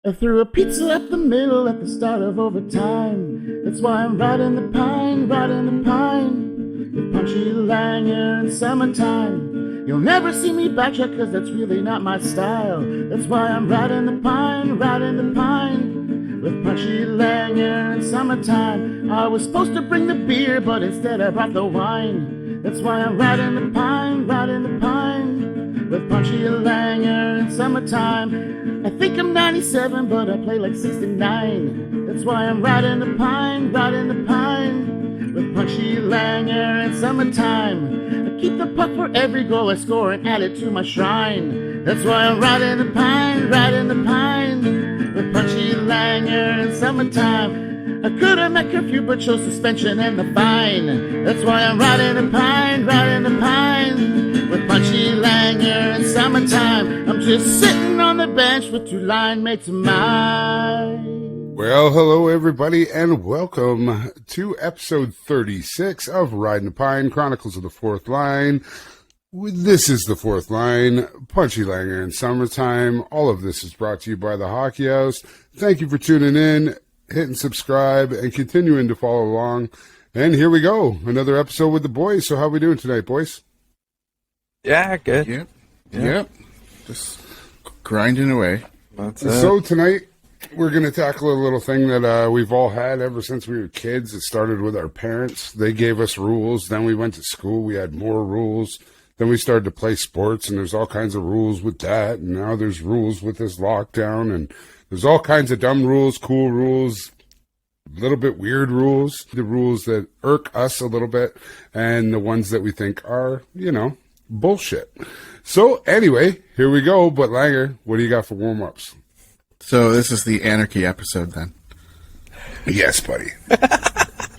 I threw a pizza up the middle at the start of overtime. That's why I'm riding the pine, with Punchy Langer in summertime. You'll never see me backtrack, cause that's really not my style. That's why I'm riding the pine, with Punchy Langer in summertime. I was supposed to bring the beer, but instead I brought the wine. That's why I'm riding the pine, with Punchy Langer in summertime. I think I'm 97, but I play like 69. That's why I'm riding the pine, with Punchy Langer in summertime. I keep the puck for every goal I score and add it to my shrine. That's why I'm riding the pine, with Punchy Langer in summertime. I could have met curfew, but chose suspension and the fine. That's why I'm riding the pine, with Punchy Langer in summertime. I'm just sitting on the bench with two line mates of mine. Well, hello everybody, and welcome to episode 36 of Riding the Pine, Chronicles of the Fourth Line. This is the Fourth Line, Punchy Langer in summertime. All of this is brought to you by the Hockey House. Thank you for tuning in, hitting subscribe, and continuing to follow along. And here we go, another episode with the boys. So how are we doing tonight, boys? Yeah, good. Yep. Just grinding away. So tonight, we're going to tackle a little thing that we've all had ever since we were kids. It started with our parents. They gave us rules. Then we went to school. We had more rules. Then we started to play sports, and there's all kinds of rules with that. And now there's rules with this lockdown, and there's all kinds of dumb rules, cool rules, a little bit weird rules, the rules that irk us a little bit, and the ones that we think are, bullshit. So anyway, here we go. But Langer, what do you got for warm-ups? So this is the anarchy episode then? Yes, buddy.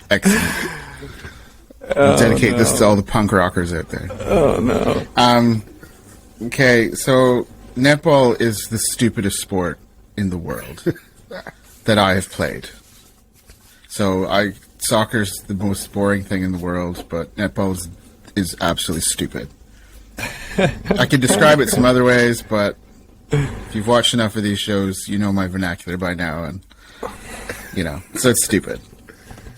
Excellent. I'll dedicate this to all the punk rockers out there. Oh, no. Okay, so netball is the stupidest sport in the world that I have played. So soccer's the most boring thing in the world, but netball is absolutely stupid. I could describe it some other ways, but if you've watched enough of these shows, you know my vernacular by now, and so it's stupid.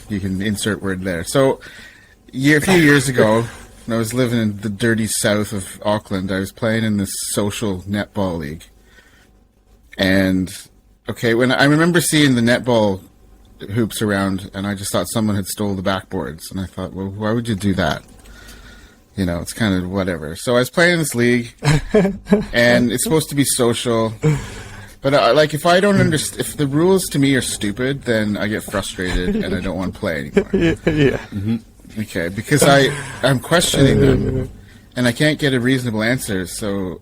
You can insert word there. So a few years ago, when I was living in the dirty south of Auckland, I was playing in this social netball league. And when I remember seeing the netball hoops around, and I just thought someone had stole the backboards, and I thought, well, why would you do that? It's kind of whatever. So I was playing in this league, and it's supposed to be social. But if I don't understand, if the rules to me are stupid, then I get frustrated and I don't want to play anymore. Yeah. Mm-hmm. Okay, because I'm questioning them, and I can't get a reasonable answer. So,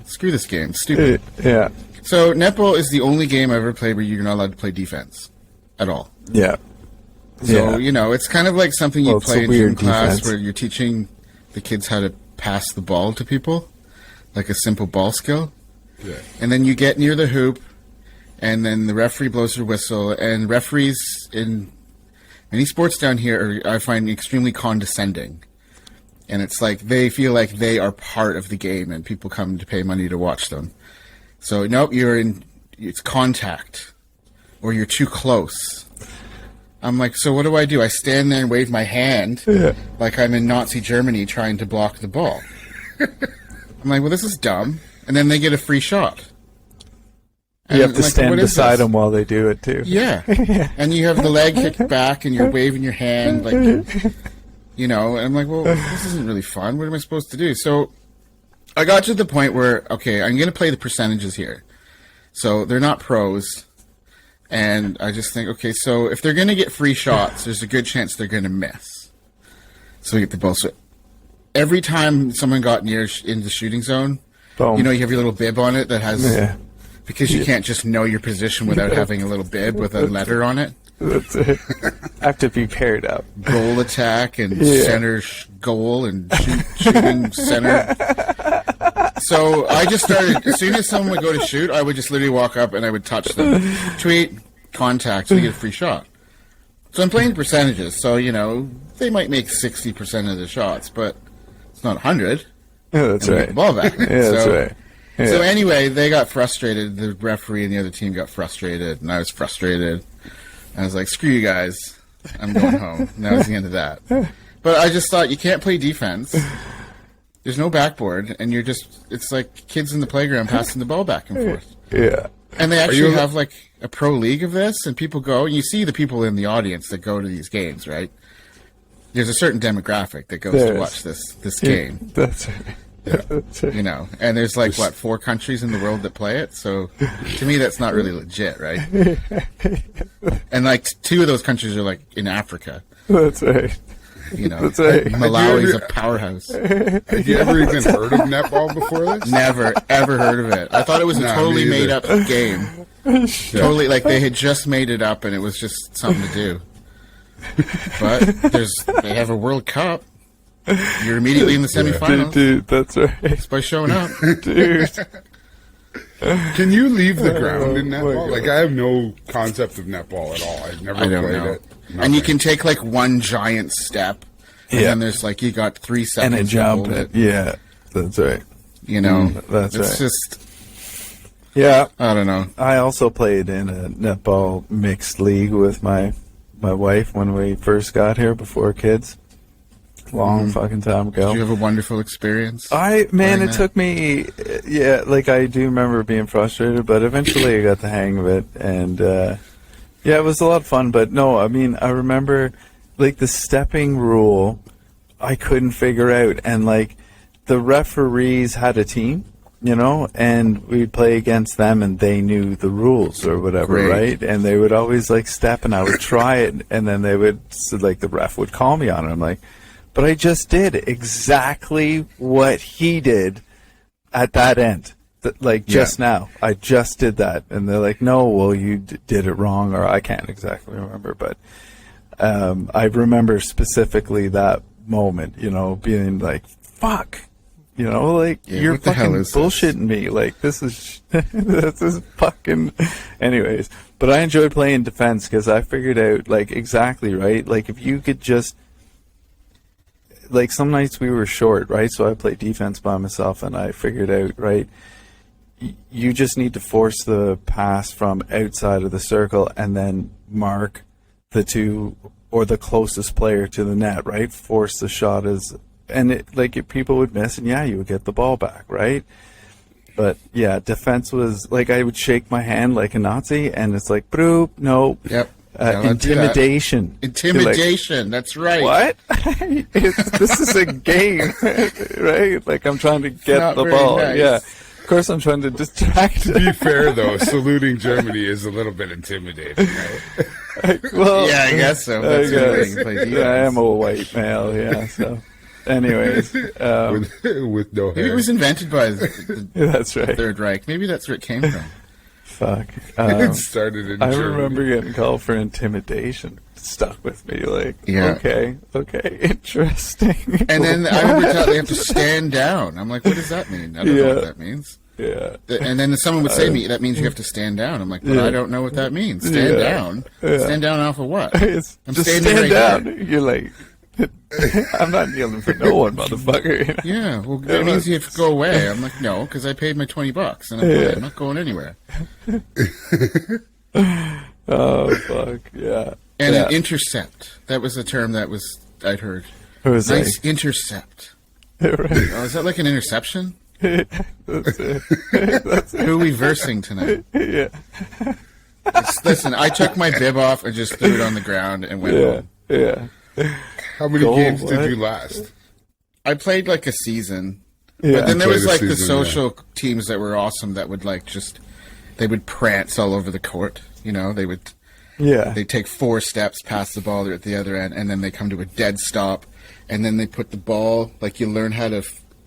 screw this game. Stupid. Yeah. So netball is the only game I've ever played where you're not allowed to play defense at all. Yeah. So, it's kind of like something you play in gym class where you're teaching the kids how to pass the ball to people, like a simple ball skill. Yeah. And then you get near the hoop, and then the referee blows their whistle, and referees in many sports down here I find extremely condescending. And it's like they feel like they are part of the game, and people come to pay money to watch them. So, nope, it's contact, or you're too close. I'm like, so what do? I stand there and wave my hand like I'm in Nazi Germany trying to block the ball. I'm like, well, this is dumb. And then they get a free shot. And you have to stand beside them while they do it, too. Yeah. And you have the leg kicked back, and you're waving your hand, and I'm like, well, this isn't really fun. What am I supposed to do? So I got to the point where, I'm going to play the percentages here. So they're not pros. And I just think, so if they're going to get free shots, there's a good chance they're going to miss. So we get the ball. So every time someone got in the shooting zone, boom. You have your little bib on it that has, because you can't just know your position without having a little bib with a letter on it. That's it. I have to be paired up. Goal attack and center goal and shooting center. So I just started, as soon as someone would go to shoot, I would just literally walk up and I would touch them. Tweet, contact, so you get a free shot. So I'm playing percentages, so, they might make 60% of the shots, but it's not 100. Yeah, that's right. Get the ball back. Yeah, that's right. So anyway, they got frustrated. The referee and the other team got frustrated, and I was frustrated. I was like, screw you guys. I'm going home. And that was the end of that. But I just thought, you can't play defense. There's no backboard, and it's like kids in the playground passing the ball back and forth. Yeah. And they actually have like a pro league of this, and people go, you see the people in the audience that go to these games, right? There's a certain demographic that goes to watch this game. That's right. Yeah. You know, and there's like, 4 countries in the world that play it, so to me that's not really legit, right? And like 2 of those countries are like in Africa. That's right. You know, That's right. Malawi's a powerhouse. Have you ever even heard of netball before this? Never, ever heard of it. I thought it was a totally made up game. Totally, like they had just made it up and it was just something to do. But they have a World Cup. You're immediately in the semifinals. Dude, that's right. Just by showing up. Dude. Can you leave the ground in netball? Like, I have no concept of netball at all. I've never played it. Nothing. And you can take like one giant step, and then there's like you got 3 seconds and a jump. Yeah, that's right. You know, that's it's right. just. Yeah, I don't know. I also played in a netball mixed league with my wife when we first got here before kids. Long fucking time ago. Did you have a wonderful experience? It took me, like I do remember being frustrated, but eventually I got the hang of it, and it was a lot of fun. But no, I mean, I remember like the stepping rule, I couldn't figure out, and like the referees had a team, you know, and we'd play against them, and they knew the rules or whatever, right? And they would always like step, and I would try it, and then they would, so, like the ref would call me on it. I'm like, but I just did exactly what he did at that end. Just now. I just did that. And they're like, no, well, you did it wrong, or I can't exactly remember. But I remember specifically that moment, you know, being like, fuck. You know, like, you're fucking bullshitting me. Like, this is fucking... Anyways. But I enjoyed playing defense because I figured out, like, exactly, right? Like, if you could just... Like, some nights we were short, right? So I played defense by myself, and I figured out, right, you just need to force the pass from outside of the circle and then mark the 2 or the closest player to the net, right? Force the shot if people would miss, and you would get the ball back, right? But yeah, defense was like, I would shake my hand like a Nazi, and it's like, broop, no. Yep. Intimidation. Intimidation, like, that's right. What? This is a game, right? Like, I'm trying to get the ball. Nice. Yeah. Of course, I'm trying to distract. To be fair, though, saluting Germany is a little bit intimidating, right? Well, yeah, I guess so. I am a white male, yeah, so... Anyways, with no hair. Maybe it was invented by that's right. Third Reich. Maybe that's where it came from. Fuck. It started in Germany. I remember getting called for intimidation. It stuck with me. Like, okay, interesting. And then I remember they have to stand down. I'm like, what does that mean? I don't know what that means. Yeah. And then someone would say to me, that means you have to stand down. I'm like, but I don't know what that means. Stand down? Yeah. Stand down off of what? I'm just stand down. Here. You're like... I'm not kneeling for no one, motherfucker. You know? Yeah, well, that means you have to go away. I'm like, no, because I paid my $20, and I'm not going anywhere. Oh, fuck, yeah. And an intercept. That was the term I'd heard. Nice intercept. Right. Oh, is that like an interception? That's it. Who are we versing tonight? Yeah. Listen, I took my bib off and just threw it on the ground and went home. Yeah. How many games did you last? I played like a season. Yeah. But then there was like the social teams that were awesome that would like they would prance all over the court. You know, they would they'd take 4 steps past the ball at the other end, and then they come to a dead stop, and then they put the ball, like you learn how to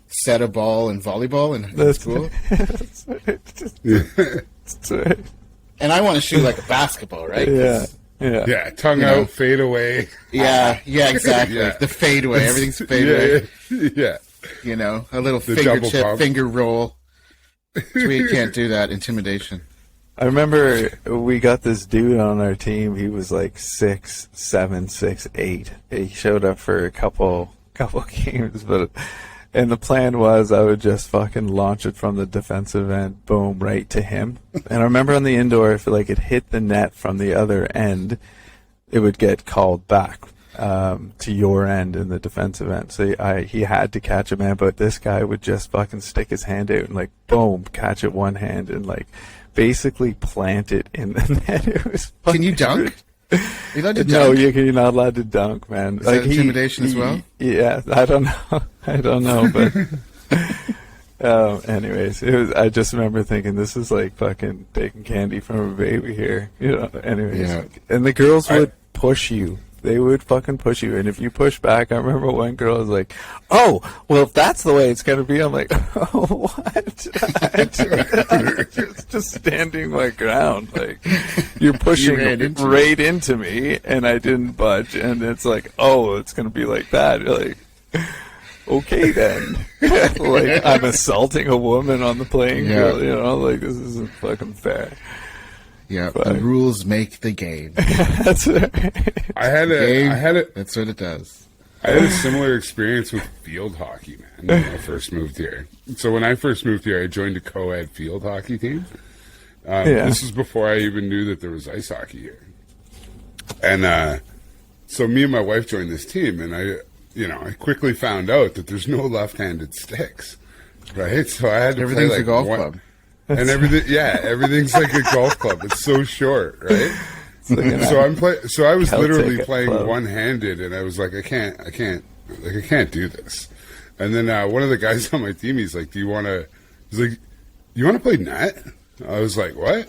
set a ball in volleyball in school. That's right. And I want to shoot like a basketball, right? Yeah. Yeah, tongue out, fade away. Yeah, exactly. The fade away. Everything's fade away. Yeah. You know, a little fingertip, finger roll. We can't do that. Intimidation. I remember we got this dude on our team. He was like 6'7", 6'8". He showed up for a couple games, but And the plan was I would just fucking launch it from the defensive end, boom, right to him. And I remember on the indoor, if like it hit the net from the other end, it would get called back to your end in the defensive end. So he had to catch a man, but this guy would just fucking stick his hand out and like, boom, catch it one hand and like basically plant it in the net. It was Can you dunk? You allowed to No, dunk? you're not allowed to dunk, man. Is that intimidation as well? Yeah, I don't know. I don't know, but anyways, I just remember thinking this is like fucking taking candy from a baby here, you know. Anyways, Yeah. and the girls would push you. They would fucking push you, and if you push back, I remember one girl was like, "Oh, well, if that's the way it's gonna be," I'm like, "Oh, what?" just standing my ground, like you're pushing right into me, and I didn't budge, and it's like, "Oh, it's gonna be like that." You're like, okay then, like I'm assaulting a woman on the playing field, you know, like this isn't fucking fair. Yeah, the rules make the game. That's right. I had a That's what it does. I had a similar experience with field hockey, man, when I first moved here. So when I first moved here, I joined a co-ed field hockey team. This was before I even knew that there was ice hockey here. And so me and my wife joined this team, and I quickly found out that there's no left-handed sticks, right? So I had to Everything's play like a golf club. And everything's like a golf club. It's so short, right? So I was literally playing one-handed, and I was like, I can't do this. And then one of the guys on my team, he's like, you want to play net? I was like, what?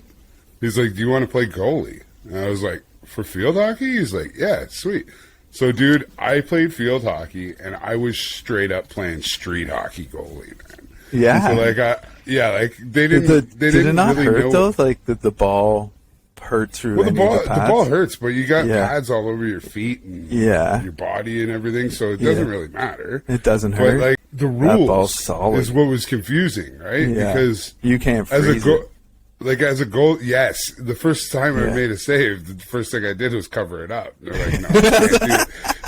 He's like, do you want to play goalie? And I was like, for field hockey? He's like, yeah, sweet. So, dude, I played field hockey, and I was straight up playing street hockey goalie, man. Yeah. So like they didn't. Did it not really hurt though? Like the ball hurt through. Well, the ball hurts, but you got pads all over your feet and your body and everything, so it doesn't really matter. It doesn't hurt. But like the rules is what was confusing, right? Yeah. Because you can't freeze it. Like as a goal, yes. The first time I made a save, the first thing I did was cover it up. And they're like, "No,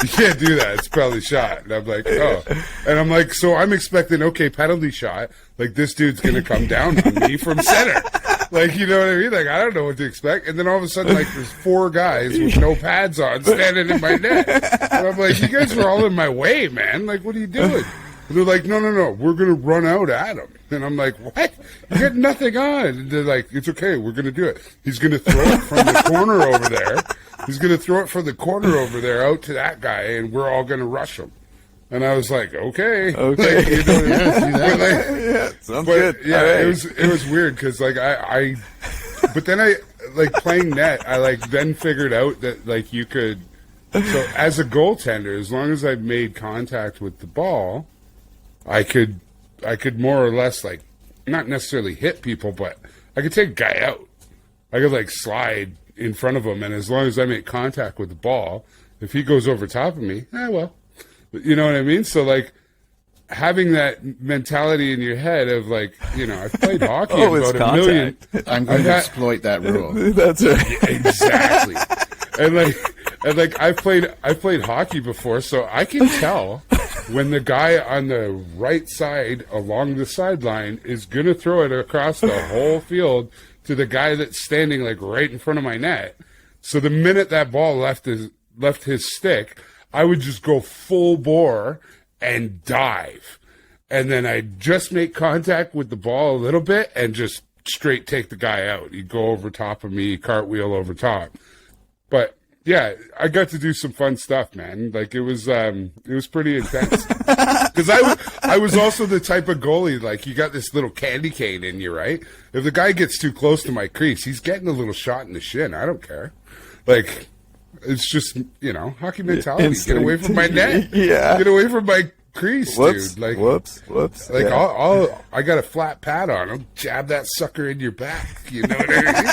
you can't do that. It's probably shot." And I'm like, "Oh," and I'm like, so I'm expecting penalty shot. Like this dude's gonna come down on me from center. Like, you know what I mean? Like I don't know what to expect. And then all of a sudden, like there's 4 guys with no pads on standing in my net. And I'm like, you guys are all in my way, man. Like, what are you doing? And they're like, no, we're going to run out at him. And I'm like, what? You got nothing on. And they're like, it's okay, we're going to do it. He's going to throw it from the corner over there. He's going to throw it from the corner over there out to that guy, and we're all going to rush him. And I was like, okay. Like, you know what I mean? Sounds good. Yeah, it was weird because like but then I like playing net. I like then figured out that like you could. So as a goaltender, as long as I made contact with the ball, I could more or less like not necessarily hit people, but I could take a guy out. I could like slide in front of him, and as long as I make contact with the ball, if he goes over top of me, well. You know what I mean? So, like, having that mentality in your head of, like, you know, I've played hockey about a million. I'm going to exploit that rule. That's right. Exactly. and I've played hockey before, so I can tell when the guy on the right side along the sideline is going to throw it across the whole field to the guy that's standing, like, right in front of my net. So the minute that ball left his stick, I would just go full bore and dive. And then I'd just make contact with the ball a little bit and just straight take the guy out. He'd go over top of me, cartwheel over top. But yeah, I got to do some fun stuff, man. Like it was pretty intense. Because I was also the type of goalie, like you got this little candy cane in you, right? If the guy gets too close to my crease, he's getting a little shot in the shin. I don't care. Like, it's just, you know, hockey mentality. Instinct. Get away from my net. Yeah. Get away from my crease, dude. Like, whoops. Like, I got a flat pad on him. Jab that sucker in your back. You know what I mean?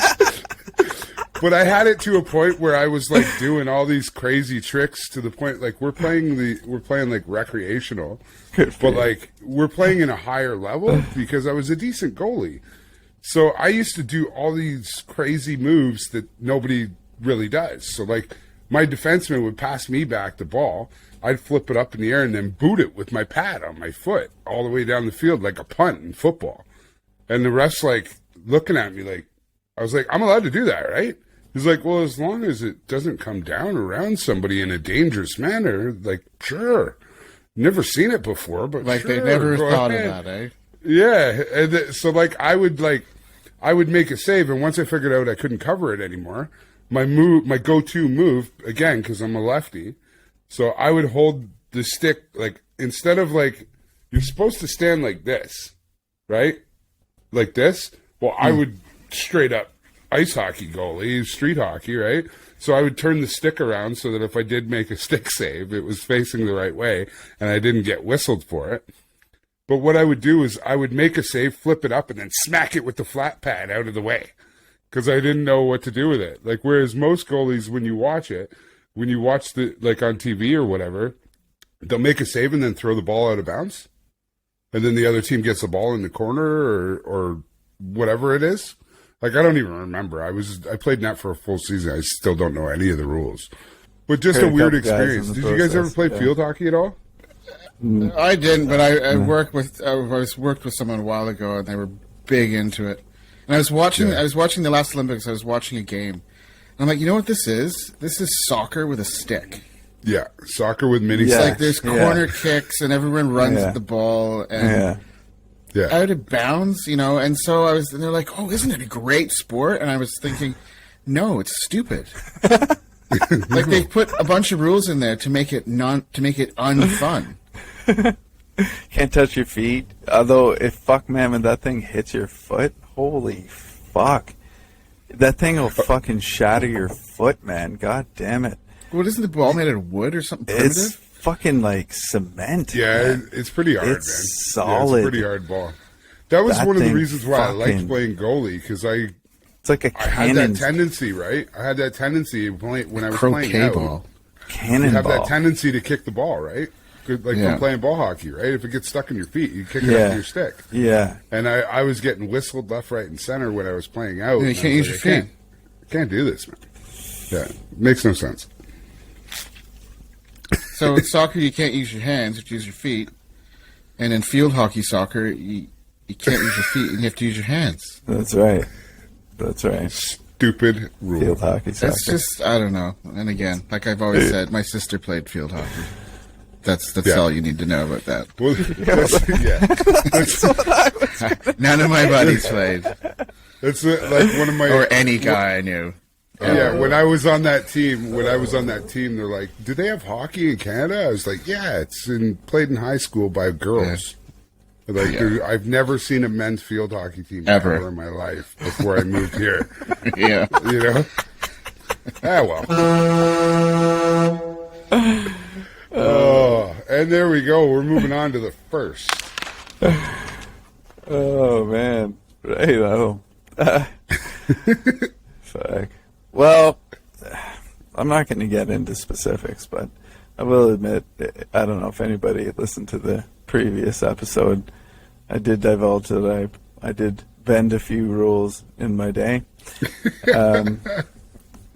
But I had it to a point where I was like doing all these crazy tricks to the point like we're playing like recreational, but like we're playing in a higher level because I was a decent goalie. So I used to do all these crazy moves that nobody really does. So like my defenseman would pass me back the ball. I'd flip it up in the air and then boot it with my pad on my foot all the way down the field like a punt in football. And the ref's like looking at me like, I was like, I'm allowed to do that, right? He's like, well, as long as it doesn't come down around somebody in a dangerous manner, like, sure. Never seen it before, but Like, sure, they never go thought ahead. of that, eh? Yeah, and so like I would make a save, and once I figured out I couldn't cover it anymore, my go-to move again, because I'm a lefty, so I would hold the stick like, instead of like, you're supposed to stand like this, right? Like this. Well, I would straight up ice hockey goalie, street hockey, right? So I would turn the stick around so that if I did make a stick save, it was facing the right way, and I didn't get whistled for it. But what I would do is I would make a save, flip it up, and then smack it with the flat pad out of the way, because I didn't know what to do with it. Like, whereas most goalies, when you watch the, like on TV or whatever, they'll make a save and then throw the ball out of bounds, and then the other team gets the ball in the corner or whatever it is. Like, I don't even remember. I played net for a full season. I still don't know any of the rules. But just a weird experience. Did you guys ever play field hockey at all? I didn't, but I worked with someone a while ago, and they were big into it. And I was watching the last Olympics. I was watching a game. And I'm like, you know what this is? This is soccer with a stick. Yeah, soccer with mini It's sticks. like there's corner kicks, and everyone runs at the ball and out of bounds, you know. And so and they're like, oh, isn't it a great sport? And I was thinking, no, it's stupid. Like, they put a bunch of rules in there to make it unfun. Can't touch your feet. Although, when that thing hits your foot, holy fuck. That thing will fucking shatter your foot, man. God damn it. Well, isn't the ball made out of wood or something primitive? It's fucking like cement. Yeah, man. it's pretty hard, It's man. solid. Yeah, it's a pretty hard ball. That was That one of the thing reasons why I liked fucking- playing goalie, because It's like a I had that cannon. tendency, right? I had that tendency when I was Croquet playing out. ball. You have that Cannonball. tendency to kick the ball, right? Like Yeah. from playing ball hockey, right? If it gets stuck in your feet, you kick it up with your stick. Yeah. And I was getting whistled left, right, and center when I was playing out. Yeah, you and I can't was use like, your I feet. can't do this, man. Yeah, makes no sense. So in soccer, you can't use your hands, you use your feet. And in field hockey soccer, you can't use your feet, and you have to use your hands. That's right. That's right. Stupid rule. Field hockey soccer. That's just, I don't know. And again, like I've always said, my sister played field hockey. That's Yeah. all you need to know about that. Well, that's None of my buddies played, like one of my or any guy I knew. Yeah, when I was on that team, they're like, "Do they have hockey in Canada?" I was like, "Yeah, it's played in high school by girls." Like, dude, I've never seen a men's field hockey team ever in my life before I moved here. Yeah. You know? Ah, well. Oh, and there we go. We're moving on to the first. Oh, man. Right on. Fuck. Well, I'm not going to get into specifics, but I will admit, I don't know if anybody listened to the previous episode. I did divulge that I did bend a few rules in my day.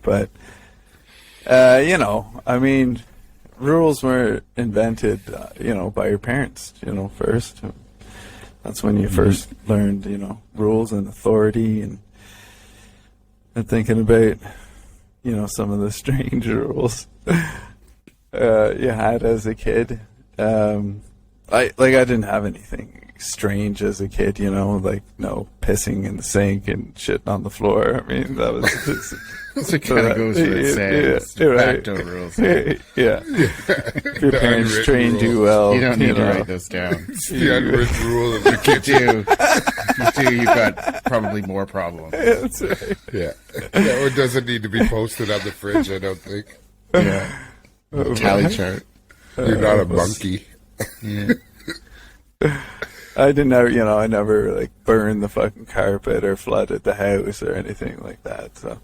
But, you know, I mean, rules were invented, by your parents, first. That's when you first learned, rules and authority and thinking about, some of the strange rules you had as a kid. I didn't have anything strange as a kid, like no pissing in the sink and shitting on the floor. I mean, that was just... That's what kind of goes without saying. It's backdoor rules. Yeah. If your parents unwritten trained you rules. well, You don't need to write those down. It's the unwritten rule of the If kitchen. you do, you've got probably more problems. That's right. Yeah. It doesn't need to be posted on the fridge, I don't think. Yeah. Tally chart. You're not a monkey. Yeah. I didn't ever, I never like burned the fucking carpet or flooded the house or anything like that. So,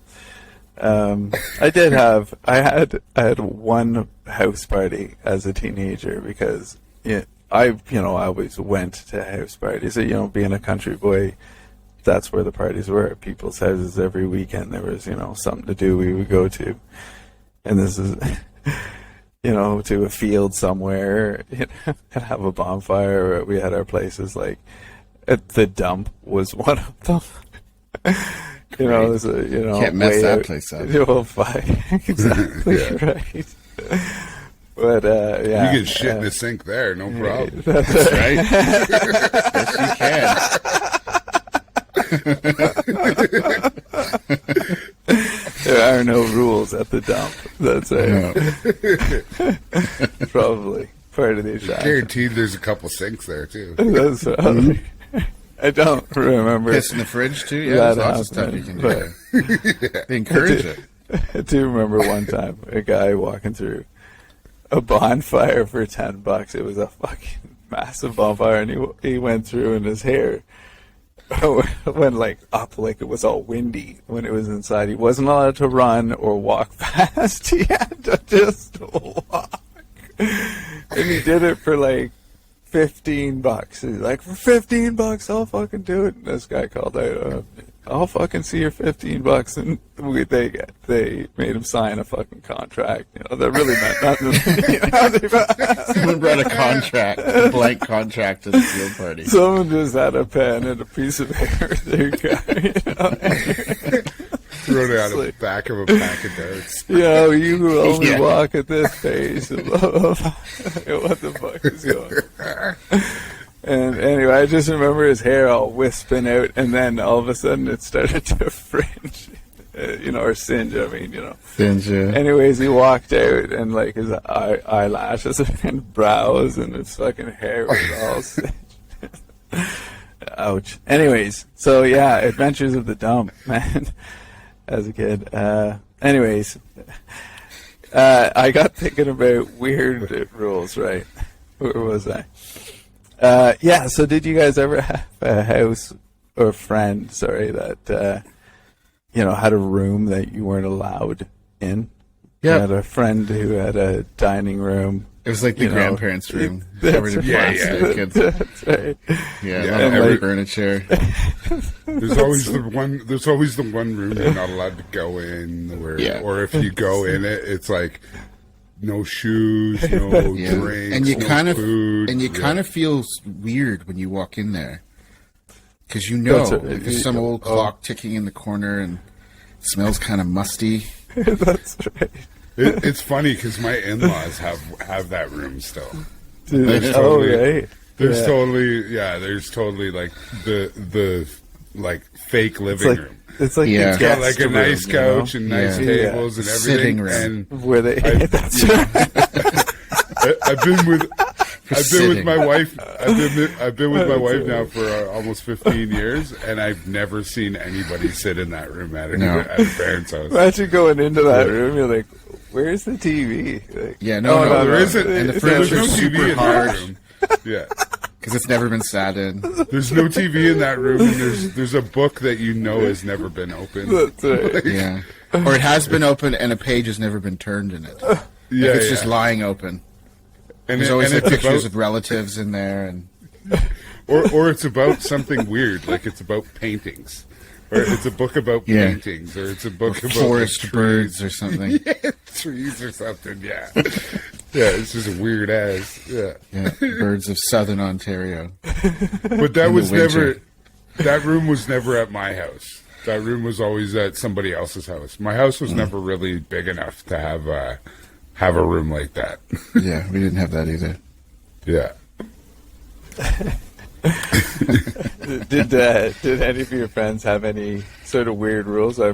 I had one house party as a teenager because I always went to house parties. Being a country boy, that's where the parties were at people's houses every weekend. There was, something to do we would go to. and this is, to a field somewhere, and have a bonfire. We had our places like at the dump was one of them. It was Can't mess that place up. Exactly right. But yeah, You can shit in the sink there, no problem. That's right. Yes, you can. there are no rules at the dump. That's probably part of the attraction. Guaranteed there's a couple sinks there, too. That's probably. I don't remember. Piss in the fridge too. Yeah, there's lots of stuff you can do. They encourage it. I do remember one time a guy walking through a bonfire for $10. It was a fucking massive bonfire, and he went through, and his hair went like up, like it was all windy when it was inside. He wasn't allowed to run or walk fast. He had to just walk, and he did it for like $15. He's like, for $15, I'll fucking do it. And this guy called out, I'll fucking see your $15, and they made him sign a fucking contract. That really meant nothing. Someone brought a blank contract to the field party. Someone just had a pen and a piece of paper with their guy. Thrown it out of the back of a pack of darts. You only walk at this pace. What the fuck is going on? And anyway, I just remember his hair all wisping out, and then all of a sudden it started to fringe, or singe. Singe. Yeah. Anyways, he walked out, and like his eyelashes and brows and his fucking hair was all singed. Ouch. Anyways, so yeah, Adventures of the Dump, man. As a kid. Anyways, I got thinking about weird rules, right? Where was I? So did you guys ever have a house or friend, that, had a room that you weren't allowed in? Yeah. You had a friend who had a dining room. It was like the grandparents' room. That's Covered in right. plastic. That's right. Every furniture. There's always the one room you're not allowed to go in, or if you go in it, it's like no shoes, no drinks, and you no kind of food. and you kind of feel weird when you walk in there because there's some old clock ticking in the corner and it smells kind of musty. That's right. It's funny because my in-laws have that room still. Dude, totally, right. There's totally like the like fake living room. It's like It's got like a nice couch and nice tables and everything. Sitting room. And where they that's right. I've been with my wife. I've been with my wife now for almost 15 years, and I've never seen anybody sit in that room at a parent's house. Imagine going into that room, you're like, "Where's the TV?" Like, no, there isn't. And the There's furniture no is TV super in hard. that room. Yeah, because it's never been sat in. there's no TV in that room, and there's a book that has never been opened. That's right. Yeah, or it has been opened and a page has never been turned in it. It's just lying open. And there's always it's pictures of relatives in there, and or it's about something weird, like it's about paintings, or it's a book about paintings, or it's a book about forest birds or something. Trees or something. Yeah, it's just weird ass. Birds of southern Ontario. But that was never. That room was never at my house. That room was always at somebody else's house. My house was never really big enough to have a room like that. Yeah, we didn't have that either. Yeah. Did any of your friends have any sort of weird rules? I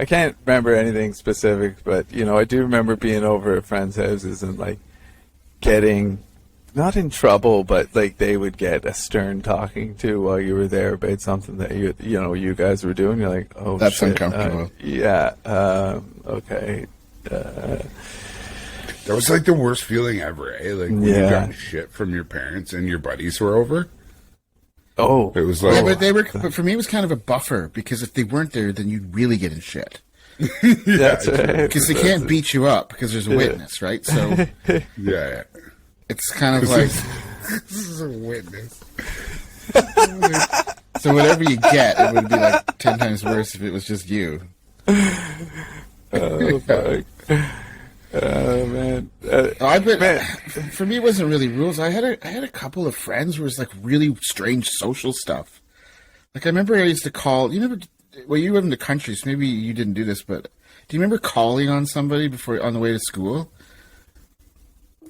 can't remember anything specific, but I do remember being over at friends' houses and like getting not in trouble, but like they would get a stern talking to while you were there about something that you guys were doing. You're like, oh, that's shit. uncomfortable. Okay. That was like the worst feeling ever, eh? Like when you got shit from your parents and your buddies were over. Oh, it was like, but for me, it was kind of a buffer because if they weren't there, then you'd really get in shit. That's right. Because they can't beat you up because there's a witness, right? So yeah. It's kind of like this is a witness. So whatever you get, it would be like 10 times worse if it was just you. Oh, fuck. Oh, man. For me, it wasn't really rules. I had a couple of friends where it was like really strange social stuff. Like I remember I used to call. You remember? Well, you live in the country, so maybe you didn't do this, but do you remember calling on somebody before on the way to school?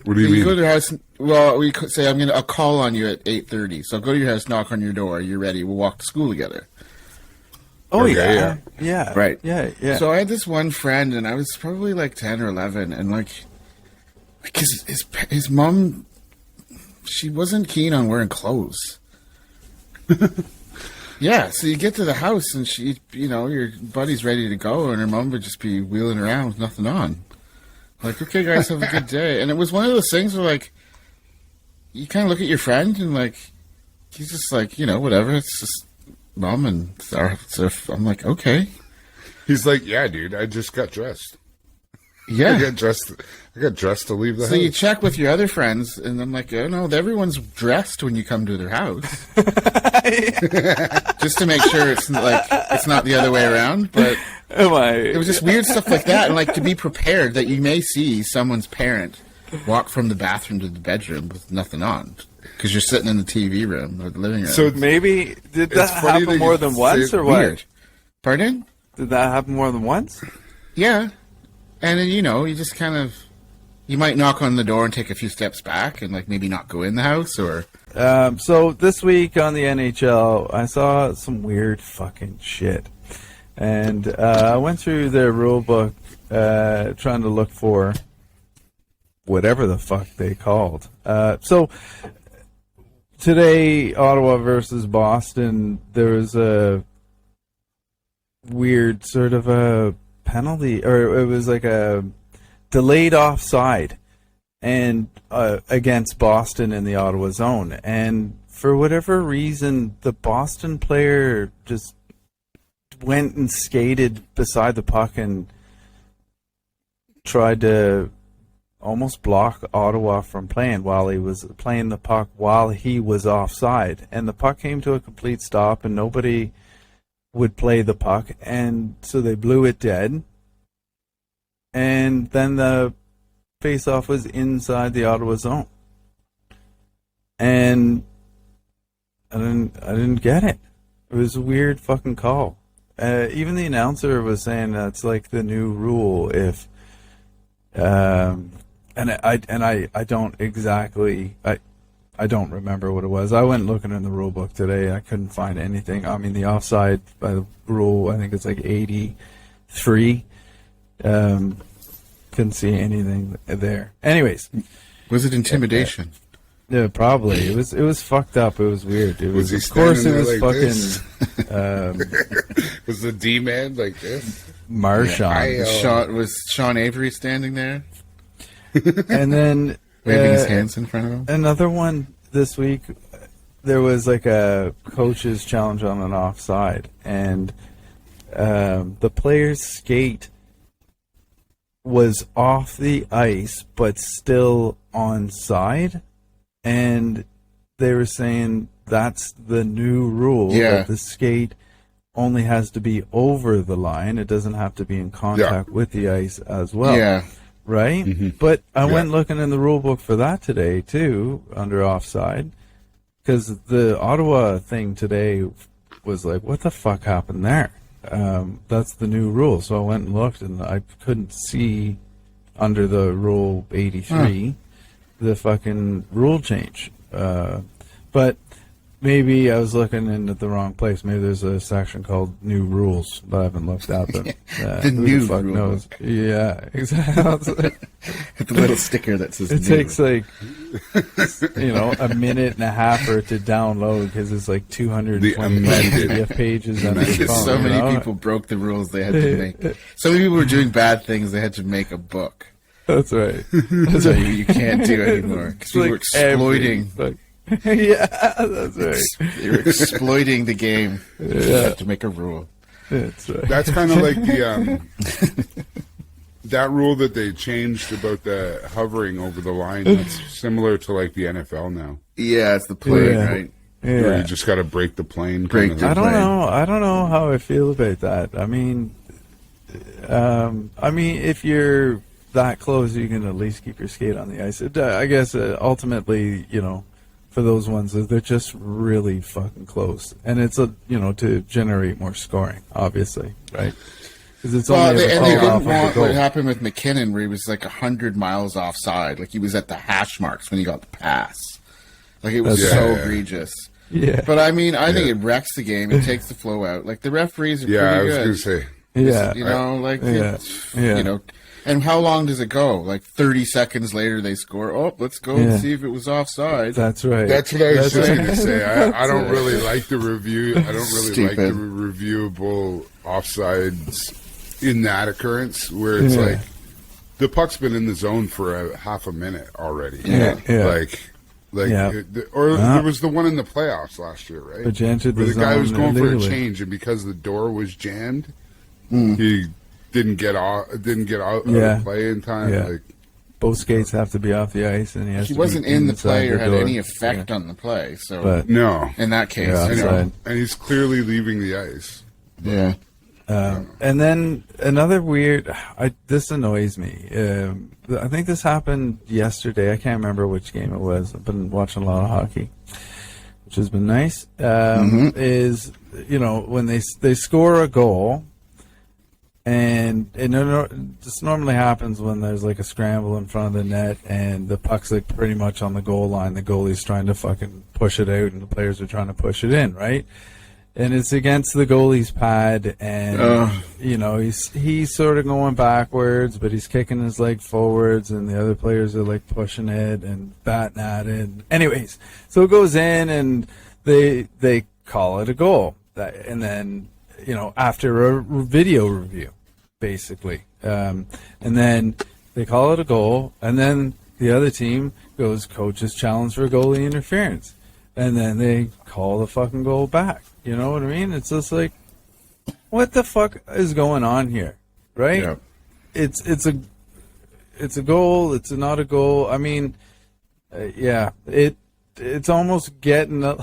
What do you You mean? go to their house. Well, we could say I'll call on you at 8:30. So I'll go to your house, knock on your door. You're ready. We'll walk to school together. Oh, Okay, yeah. Yeah. Right. Yeah, yeah. So I had this one friend, and I was probably like 10 or 11, and like his mom, she wasn't keen on wearing clothes. Yeah, so you get to the house, and your buddy's ready to go, and her mom would just be wheeling around with nothing on. Like, okay, guys, have a good day. And it was one of those things where, like, you kind of look at your friend, and like, he's just like, whatever. It's just mom and so I'm like, okay. He's like, yeah, dude, I just got dressed. Yeah. I got dressed to leave the So house. you check with your other friends, and I'm like, oh no, everyone's dressed when you come to their house, just to make sure it's not the other way around. But it was just weird stuff like that, and like to be prepared that you may see someone's parent walk from the bathroom to the bedroom with nothing on because you're sitting in the TV room or the living room. So Maybe, did that funny happen that more you than say once, it's or what? weird. Pardon? Did that happen more than once? Yeah. And then, you just kind of, you might knock on the door and take a few steps back and, like, maybe not go in the house or... So this week on the NHL, I saw some weird fucking shit. And I went through their rule book trying to look for whatever the fuck they called. So today, Ottawa versus Boston, there was a weird sort of a penalty, or it was like a delayed offside and against Boston in the Ottawa zone, and for whatever reason the Boston player just went and skated beside the puck and tried to almost block Ottawa from playing while he was playing the puck while he was offside, and the puck came to a complete stop and nobody would play the puck, and so they blew it dead. And then the face-off was inside the Ottawa zone, and I didn't get it. It was a weird fucking call. Even the announcer was saying that's like the new rule. If and I don't exactly I don't remember what it was. I went looking in the rule book today. I couldn't find anything. I mean, the offside by the rule, I think it's like 83. Couldn't see anything there. Anyways, Was it intimidation? yeah, probably it was fucked up. It was weird. It Was was, he of course, it standing was there like fucking Was the D-man like this? Marchand. Was Sean Avery standing there And then waving his hands in front of him? another one this week. There was like a coach's challenge on an offside, and the player's skate was off the ice but still onside, and they were saying that's the new rule. Yeah. That the skate only has to be over the line; it doesn't have to be in contact with the ice as well. Yeah. Right? Mm-hmm. But I went looking in the rule book for that today, too, under offside, because the Ottawa thing today was like, what the fuck happened there? That's the new rule. So I went and looked, and I couldn't see under the Rule 83 the fucking rule change. But maybe I was looking in at the wrong place. Maybe there's a section called New Rules that I haven't looked at. But, The who new fuck rule knows? Yeah, exactly. The little sticker that says It new. takes like a minute and a half for it to download because it's like 220 The amended. PDF pages on your phone. So you many know? people broke the rules they had to make. So many people were doing bad things. They had to make a book. That's right. That's So right. you can't do anymore because It's people were like exploiting. yeah, that's right. They were exploiting the game. You have to make a rule. That's right. That's kind of like the that rule that they changed about the hovering over the line. That's similar to like the NFL now, Yeah, it's the plane, Yeah. right? where Yeah. you just got to break the plane. Break kinda. the- I don't plane. know. I don't know how I feel about that. I mean, I mean, if you're that close, you can at least keep your skate on the ice. I guess ultimately, for those ones, they're just really fucking close, and it's to generate more scoring, obviously, right? Because it's Well, only and they off didn't of the want goal. what happened with McKinnon, where he was like 100 miles offside. Like he was at the hash marks when he got the pass. Like it was That's so right. egregious. Yeah, But I mean, I think it wrecks the game. It takes the flow out. Like the referees are Yeah, I pretty was good. going to say. yeah, You know. And how long does it go? Like 30 seconds later, they score. Oh, let's go Yeah. and see if it was offside. That's right. That's what I was just right. going to say. I don't really like the review. I don't really like the Stupid. reviewable offsides in that occurrence where it's Yeah. like the puck's been in the zone for a half a minute already. Yeah. Yeah. There was the one in the playoffs last year, right? But you entered Where the the guy was zone going for a illegally. change, and because the door was jammed, he didn't get out of Yeah. play in time. Yeah. Like, Both skates have to be off the ice, and He wasn't in the play or had any effect Yeah. on the play. So But no, in that case, Yeah, I know. outside. And he's clearly leaving the ice. yeah. and then another weird. This annoys me. I think this happened yesterday. I can't remember which game it was. I've been watching a lot of hockey, which has been nice. Is when they score a goal. And this normally happens when there's like a scramble in front of the net and the puck's like pretty much on the goal line. The goalie's trying to fucking push it out and the players are trying to push it in, right? And it's against the goalie's pad and, he's sort of going backwards, but he's kicking his leg forwards and the other players are like pushing it and batting at it. Anyways, so it goes in and they call it a goal. And then, after a video review, basically. And then they call it a goal, and then the other team goes, coach's challenge for goalie interference. And then they call the fucking goal back. You know what I mean? It's just like, what the fuck is going on here? Right? Yeah. It's a goal, it's not a goal. I mean, it's almost getting a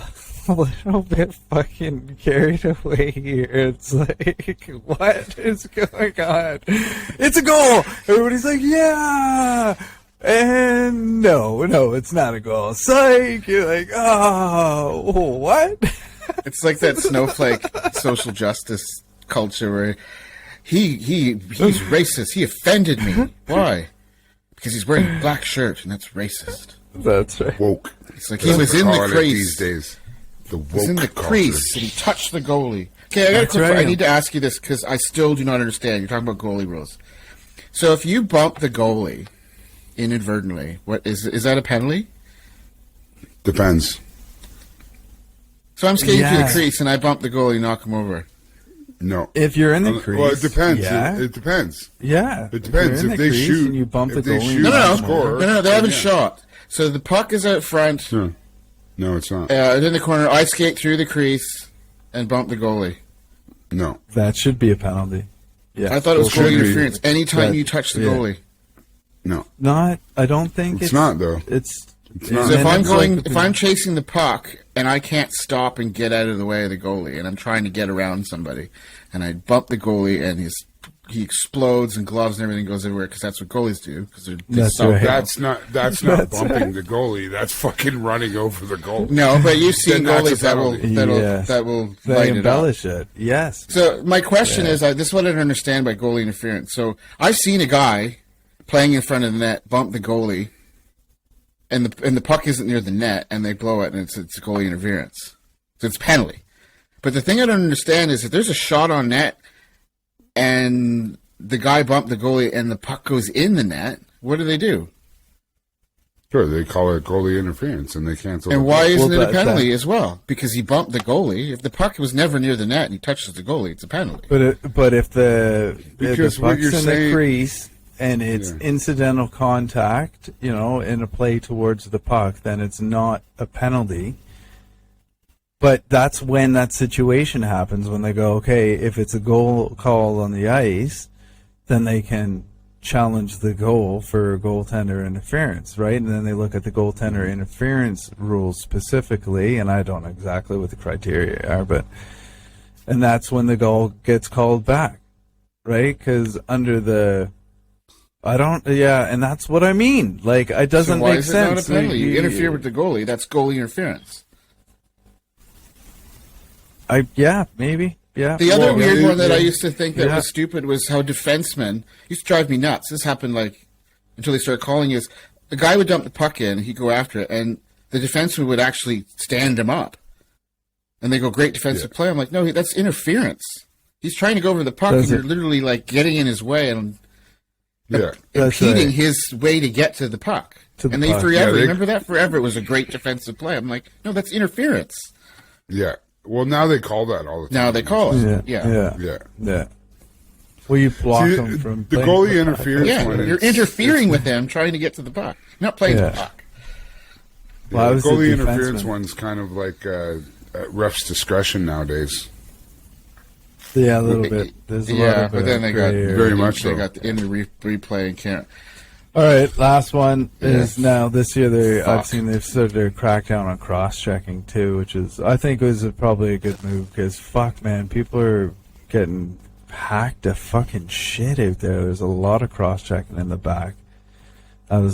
little bit fucking carried away here. It's like, what is going on? It's a goal. Everybody's like, yeah. And no, it's not a goal. Psych. You're like, oh, what? It's like that snowflake social justice culture where he's racist. He offended me. Why? Because he's wearing a black shirt, and that's racist. That's right. Woke. It's like he was in the Calling it crease. these days. The woke He's in the culture. crease, and he touched the goalie. Okay, I got That's a quick. right. I need to ask you this because I still do not understand. You're talking about goalie rules. So if you bump the goalie inadvertently, what is that a penalty? Depends. So I'm skating through Yeah. the crease and I bump the goalie, knock him over. No. If you're in the crease. Well, it depends. Yeah. It depends. Yeah. It depends. You're in If the they crease shoot- and you bump the if they goalie. shoot- and No, knock Score. him over. No, they haven't Yeah. shot. So the puck is out front, No, it's not. in the corner. I skate through the crease and bump the goalie. No. That should be a penalty. Yeah. I thought it was Well, goalie should be. interference. Anytime That- you touch the yeah. goalie. No. Not. I don't think It's not, though. It's not. So if and I'm it's going, like- if I'm chasing the puck and I can't stop and get out of the way of the goalie, and I'm trying to get around somebody, and I bump the goalie, and he explodes and gloves and everything goes everywhere because that's what goalies do. Because they're That's so right. That's not bumping the goalie. That's fucking running over the goal. No, but you've seen Then that's a goalies that will penalty. Yes. that will they light it up. embellish it. Yes. So my question is, this is what I don't understand by goalie interference. So I've seen a guy playing in front of the net bump the goalie, and the puck isn't near the net, and they blow it, and it's goalie interference. So it's penalty. But the thing I don't understand is if there's a shot on net, and the guy bumped the goalie, and the puck goes in the net, what do they do? Sure, they call it goalie interference, and they cancel. And the why goal. isn't it a that- penalty as well? Because he bumped the goalie. If the puck was never near the net and he touches the goalie, it's a penalty. But if the Because what puck's you're in saying- the crease and it's Yeah. incidental contact, in a play towards the puck, then it's not a penalty. But that's when that situation happens, when they go, okay, if it's a goal call on the ice, then they can challenge the goal for goaltender interference, right? And then they look at the goaltender interference rules specifically, and I don't know exactly what the criteria are, and that's when the goal gets called back, right? Because under the, and that's what I mean. Like, it doesn't So why make is it sense. not a penalty? You interfere with the goalie. That's goalie interference. Maybe. Yeah. The other weird one that I yeah. used to think that was stupid was how defensemen used to drive me nuts. This happened until they started calling is the guy would dump the puck in, he'd go after it, and the defenseman would actually stand him up. And they go, great defensive play. I'm like, no, that's interference. He's trying to go over the puck, and you're literally getting in his way and impeding his way to get to the puck. Remember that forever. It was a great defensive play. I'm like, no, that's interference. Yeah. Well, now they call that all the time. Now they call it. Yeah. Well, you block him from the goalie interference. Yeah, you're interfering with him trying to get to the puck. You're not playing the puck. Well, the goalie interference one's kind of like at ref's discretion nowadays. Yeah, a little bit. There's a lot of but then they got very much so. They got the in the replay and can't. All right, last one is now this year. I've seen they've started to crack down on cross-checking too, which is I think was probably a good move because fuck, man, people are getting hacked to fucking shit out there. There's a lot of cross-checking in the back. I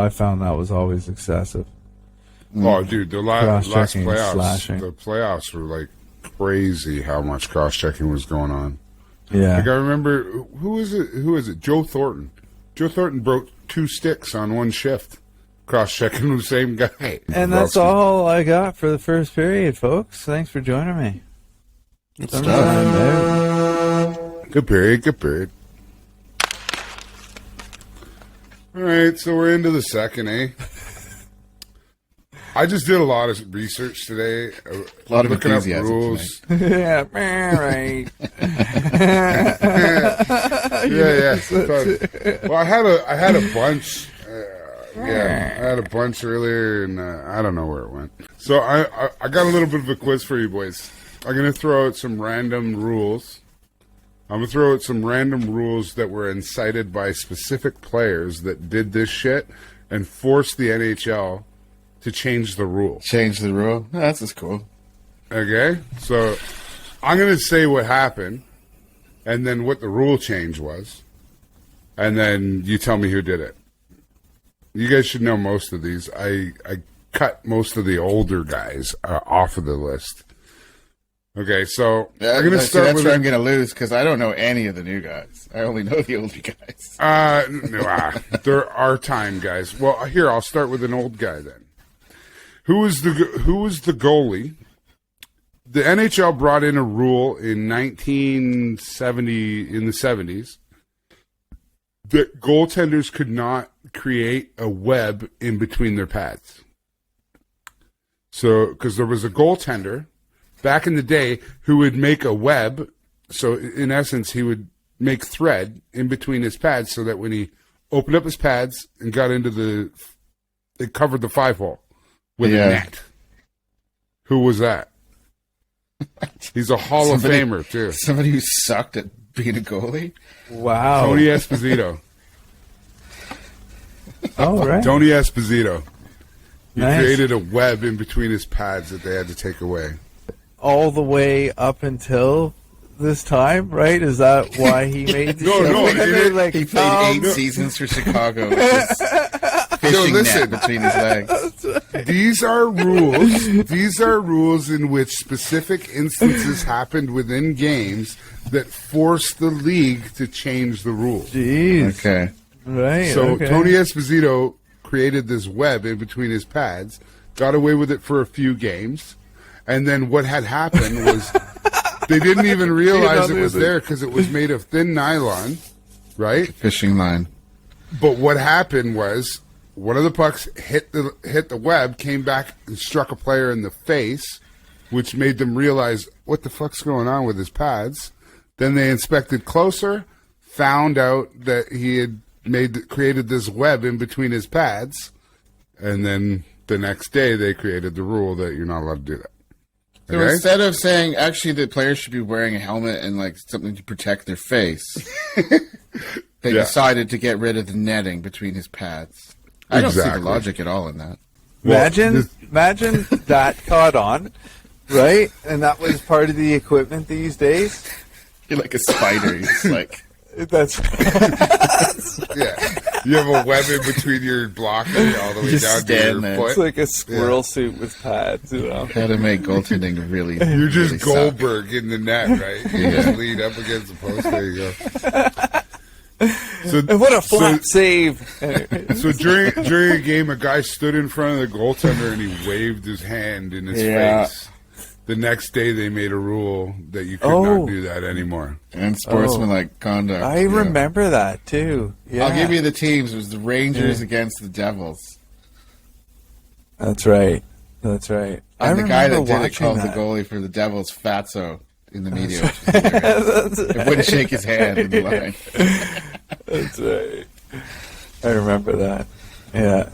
found that was always excessive. Oh, dude, the last slashing. The playoffs were crazy how much cross-checking was going on. Yeah, I remember who is it? Joe Thornton. Joe Thornton broke 2 sticks on one shift, cross-checking the same guy. And that's all I got for the first period, folks. Thanks for joining me. Good period. All right, so we're into the second, eh? I just did a lot of research today. A lot of looking up enthusiasm rules. Yeah, right. Yeah. Well, I had a bunch. I had a bunch earlier, and I don't know where it went. So I got a little bit of a quiz for you boys. I'm gonna throw out some random rules. I'm gonna throw out some random rules that were incited by specific players that did this shit and forced the NHL to change the rule. Change the rule? Oh, that's just cool. Okay, so I'm going to say what happened, and then what the rule change was, and then you tell me who did it. You guys should know most of these. I cut most of the older guys off of the list. Okay, so I'm going to start that's with... where I'm going to lose, because I don't know any of the new guys. I only know the older guys. There are time guys. Well, here, I'll start with an old guy then. Who was the goalie? The NHL brought in a rule in 1970, in the 70s, that goaltenders could not create a web in between their pads. So, because there was a goaltender back in the day who would make a web. So, in essence, he would make thread in between his pads so that when he opened up his pads and got into it covered the 5-hole. With a net. Who was that? He's a Hall of Famer, too. Somebody who sucked at being a goalie? Wow. Tony Esposito. Oh, right. Tony Esposito. He Nice. created a web in between his pads that they had to take away. All the way up until this time, right? Is that why he made the show? No, He played 8 seasons for Chicago with his fishing net between his legs. These are rules. These are rules in which specific instances happened within games that forced the league to change the rules. Jeez. Okay. Right. So okay. Tony Esposito created this web in between his pads, got away with it for a few games, and then what had happened was they didn't even realize it was there because it was made of thin nylon, right? Fishing line. But what happened was one of the pucks hit the web, came back and struck a player in the face, which made them realize what the fuck's going on with his pads. Then they inspected closer, found out that he had created this web in between his pads, and then the next day they created the rule that you're not allowed to do that. So instead of saying actually the players should be wearing a helmet and something to protect their face, they decided to get rid of the netting between his pads. I don't see the logic at all in that. Imagine that caught on, right? And that was part of the equipment these days. You're like a spider. You're just like, That's Yeah, you have a web in between your blocker all the way Just down to stand your there. foot. it's like a squirrel suit with pads, you know. how to make goaltending really. You're just really suck. Goldberg in the net, right? You just lead up against the post. There you go. So, And what a flat save! so during a game, a guy stood in front of the goaltender and he waved his hand in his Yeah. face. The next day, they made a rule that you could Oh. not do that anymore. And sportsmanlike conduct. I remember that too. Yeah, I'll give you the teams. It was the Rangers against the Devils. That's right. That's right. And the guy that remember did it watching called that. the goalie for the Devils Fatso in the media. Which was hilarious. It wouldn't shake his hand in the line. That's right. I remember that. Yeah.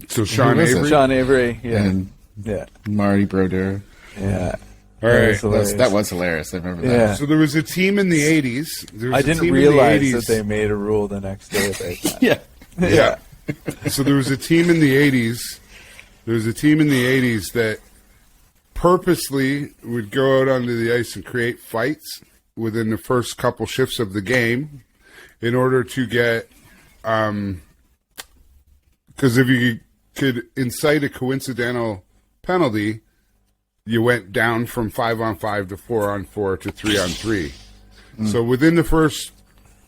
So Sean was it? Avery. John Avery. Yeah. And Yeah. Marty Brodeur. Yeah. All right. was hilarious. That was hilarious. I remember that. Yeah. So there was a team in the 80s. There was I a didn't team in the realize 80s. that they made a rule the next day about that. Yeah. Yeah. So there was a team in the 80s. There was a team in the 80s that purposely would go out onto the ice and create fights within the first couple shifts of the game in order to get because if you could incite a coincidental penalty, you went down from 5-on-5 to 4-on-4 to 3-on-3. So within the first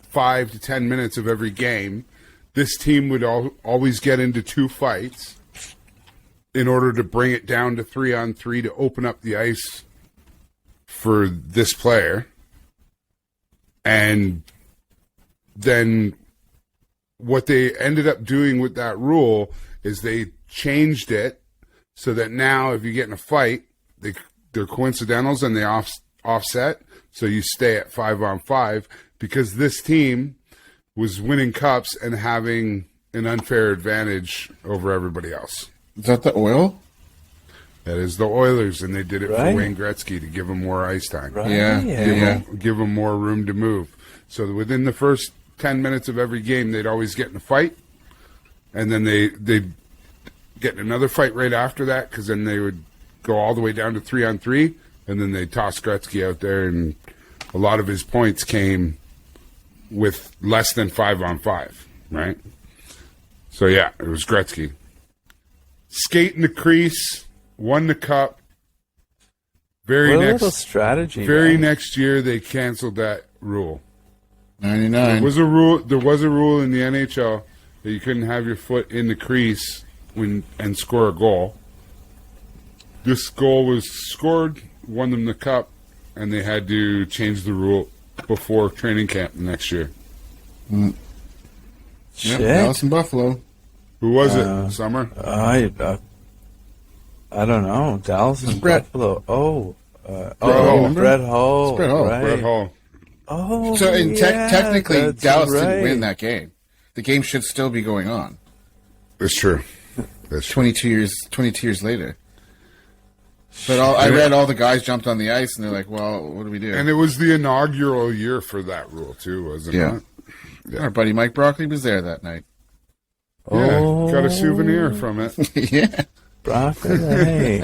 5 to 10 minutes of every game, this team would always get into two fights in order to bring it down to 3-on-3 to open up the ice for this player. And then what they ended up doing with that rule is they changed it so that now if you get in a fight, they're coincidentals and they offset, so you stay at 5-on-5 because this team was winning cups and having an unfair advantage over everybody else. Is that the oil? That is the Oilers, and they did it Right. for Wayne Gretzky to give him more ice time. Right. Yeah. Give him more room to move. So within the first 10 minutes of every game, they'd always get in a fight, and then they'd get in another fight right after that because then they would go all the way down to 3-on-3, and then they'd toss Gretzky out there, and a lot of his points came with less than 5-on-5, right? So, yeah, it was Gretzky. Skate in the crease, won the cup. What a little Very strategy. man. next year, they canceled that rule. 99. There was a rule in the NHL that you couldn't have your foot in the crease and score a goal. This goal was scored, won them the cup, and they had to change the rule before training camp next year. Yep, Shit. Dallas and Buffalo. Who was it? Summer? I don't know. Dallas and Brett. Buffalo. Hull. Brett Hull. It's Brett Hull. Right. Brett Hall. Oh, So technically, that's Dallas right. didn't win that game. The game should still be going on. That's true. That's true. 22 years later. But I read all the guys jumped on the ice and they're like, "Well, what do we do?" And it was the inaugural year for that rule, too, wasn't Yeah. it? Our buddy Mike Broccoli was there that night. Yeah, Oh. got a souvenir from it. Yeah, Broccoli.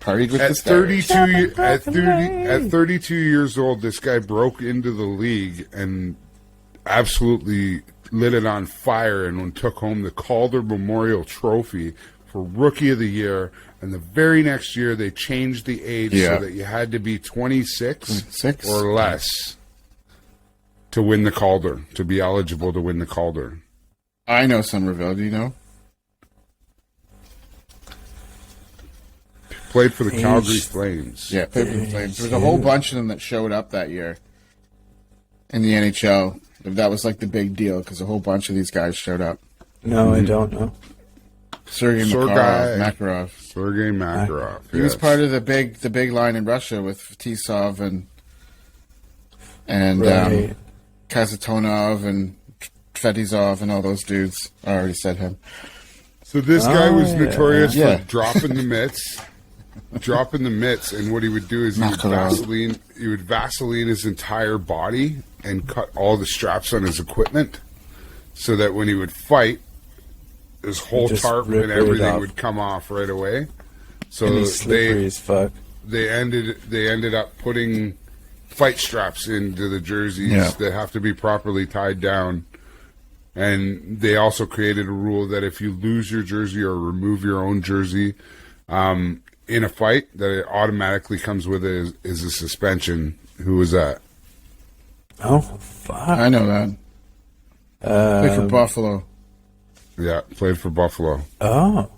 partied with the At stars. 32 years old, this guy broke into the league and absolutely lit it on fire and took home the Calder Memorial Trophy for Rookie of the Year. And the very next year, they changed the age Yeah. so that you had to be 26 26? or less to win the Calder, to be eligible to win the Calder. I know Somerville. Do you know? Played for the Age- Calgary Flames. Yeah, Pippin Flames. There was a whole bunch of them that showed up that year in the NHL. That was like the big deal because a whole bunch of these guys showed up. No, I don't know. Sergei Sergei. Makarov. Sergei Makarov. He was yes. part of the big line in Russia with Tisov and Right. Kazatonov and Fedizov and all those dudes. I already said him. So this guy was yeah. notorious Yeah. for dropping the mitts, and what he would do is Makarov. he would Vaseline his entire body and cut all the straps on his equipment, so that when he would fight, his whole Just tarp rip and it everything off. would come off right away. And So he's slippery as fuck. they ended up putting fight straps into the jerseys Yeah. that have to be properly tied down. And they also created a rule that if you lose your jersey or remove your own jersey in a fight, that it automatically comes with it is a suspension. Who was that? Oh, fuck. I know that. Play for Buffalo. Yeah, played for Buffalo. Oh.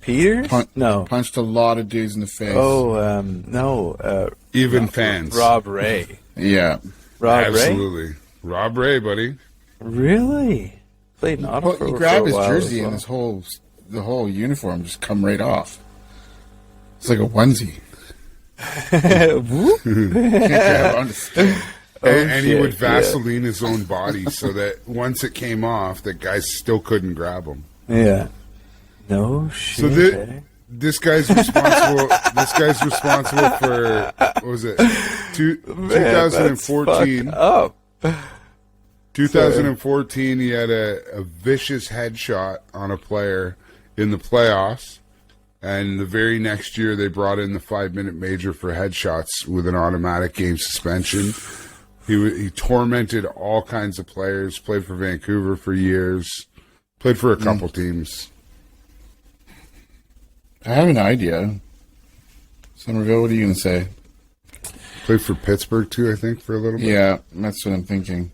Peters? No. Punched a lot of dudes in the face. Oh, no. Even fans. Rob Ray. Yeah. Rob Ray? Absolutely. Rob Ray, buddy. Really? Played in Ottawa Well, for he a grabbed his while jersey as and well. the whole uniform just come right off. It's like a onesie. Whoop. Can't grab onto skin. And he shit, would Vaseline his own body so that once it came off, that guys still couldn't grab him. Yeah. No shit. So this guy's responsible. This guy's responsible for what was it? 2014. Up. 2014. He had a vicious headshot on a player in the playoffs, and the very next year they brought in the 5-minute major for headshots with an automatic game suspension. He tormented all kinds of players. Played for Vancouver for years. Played for a couple teams. I have an idea. Somerville, what are you going to say? Played for Pittsburgh too, I think, for a little bit. Yeah, that's what I'm thinking.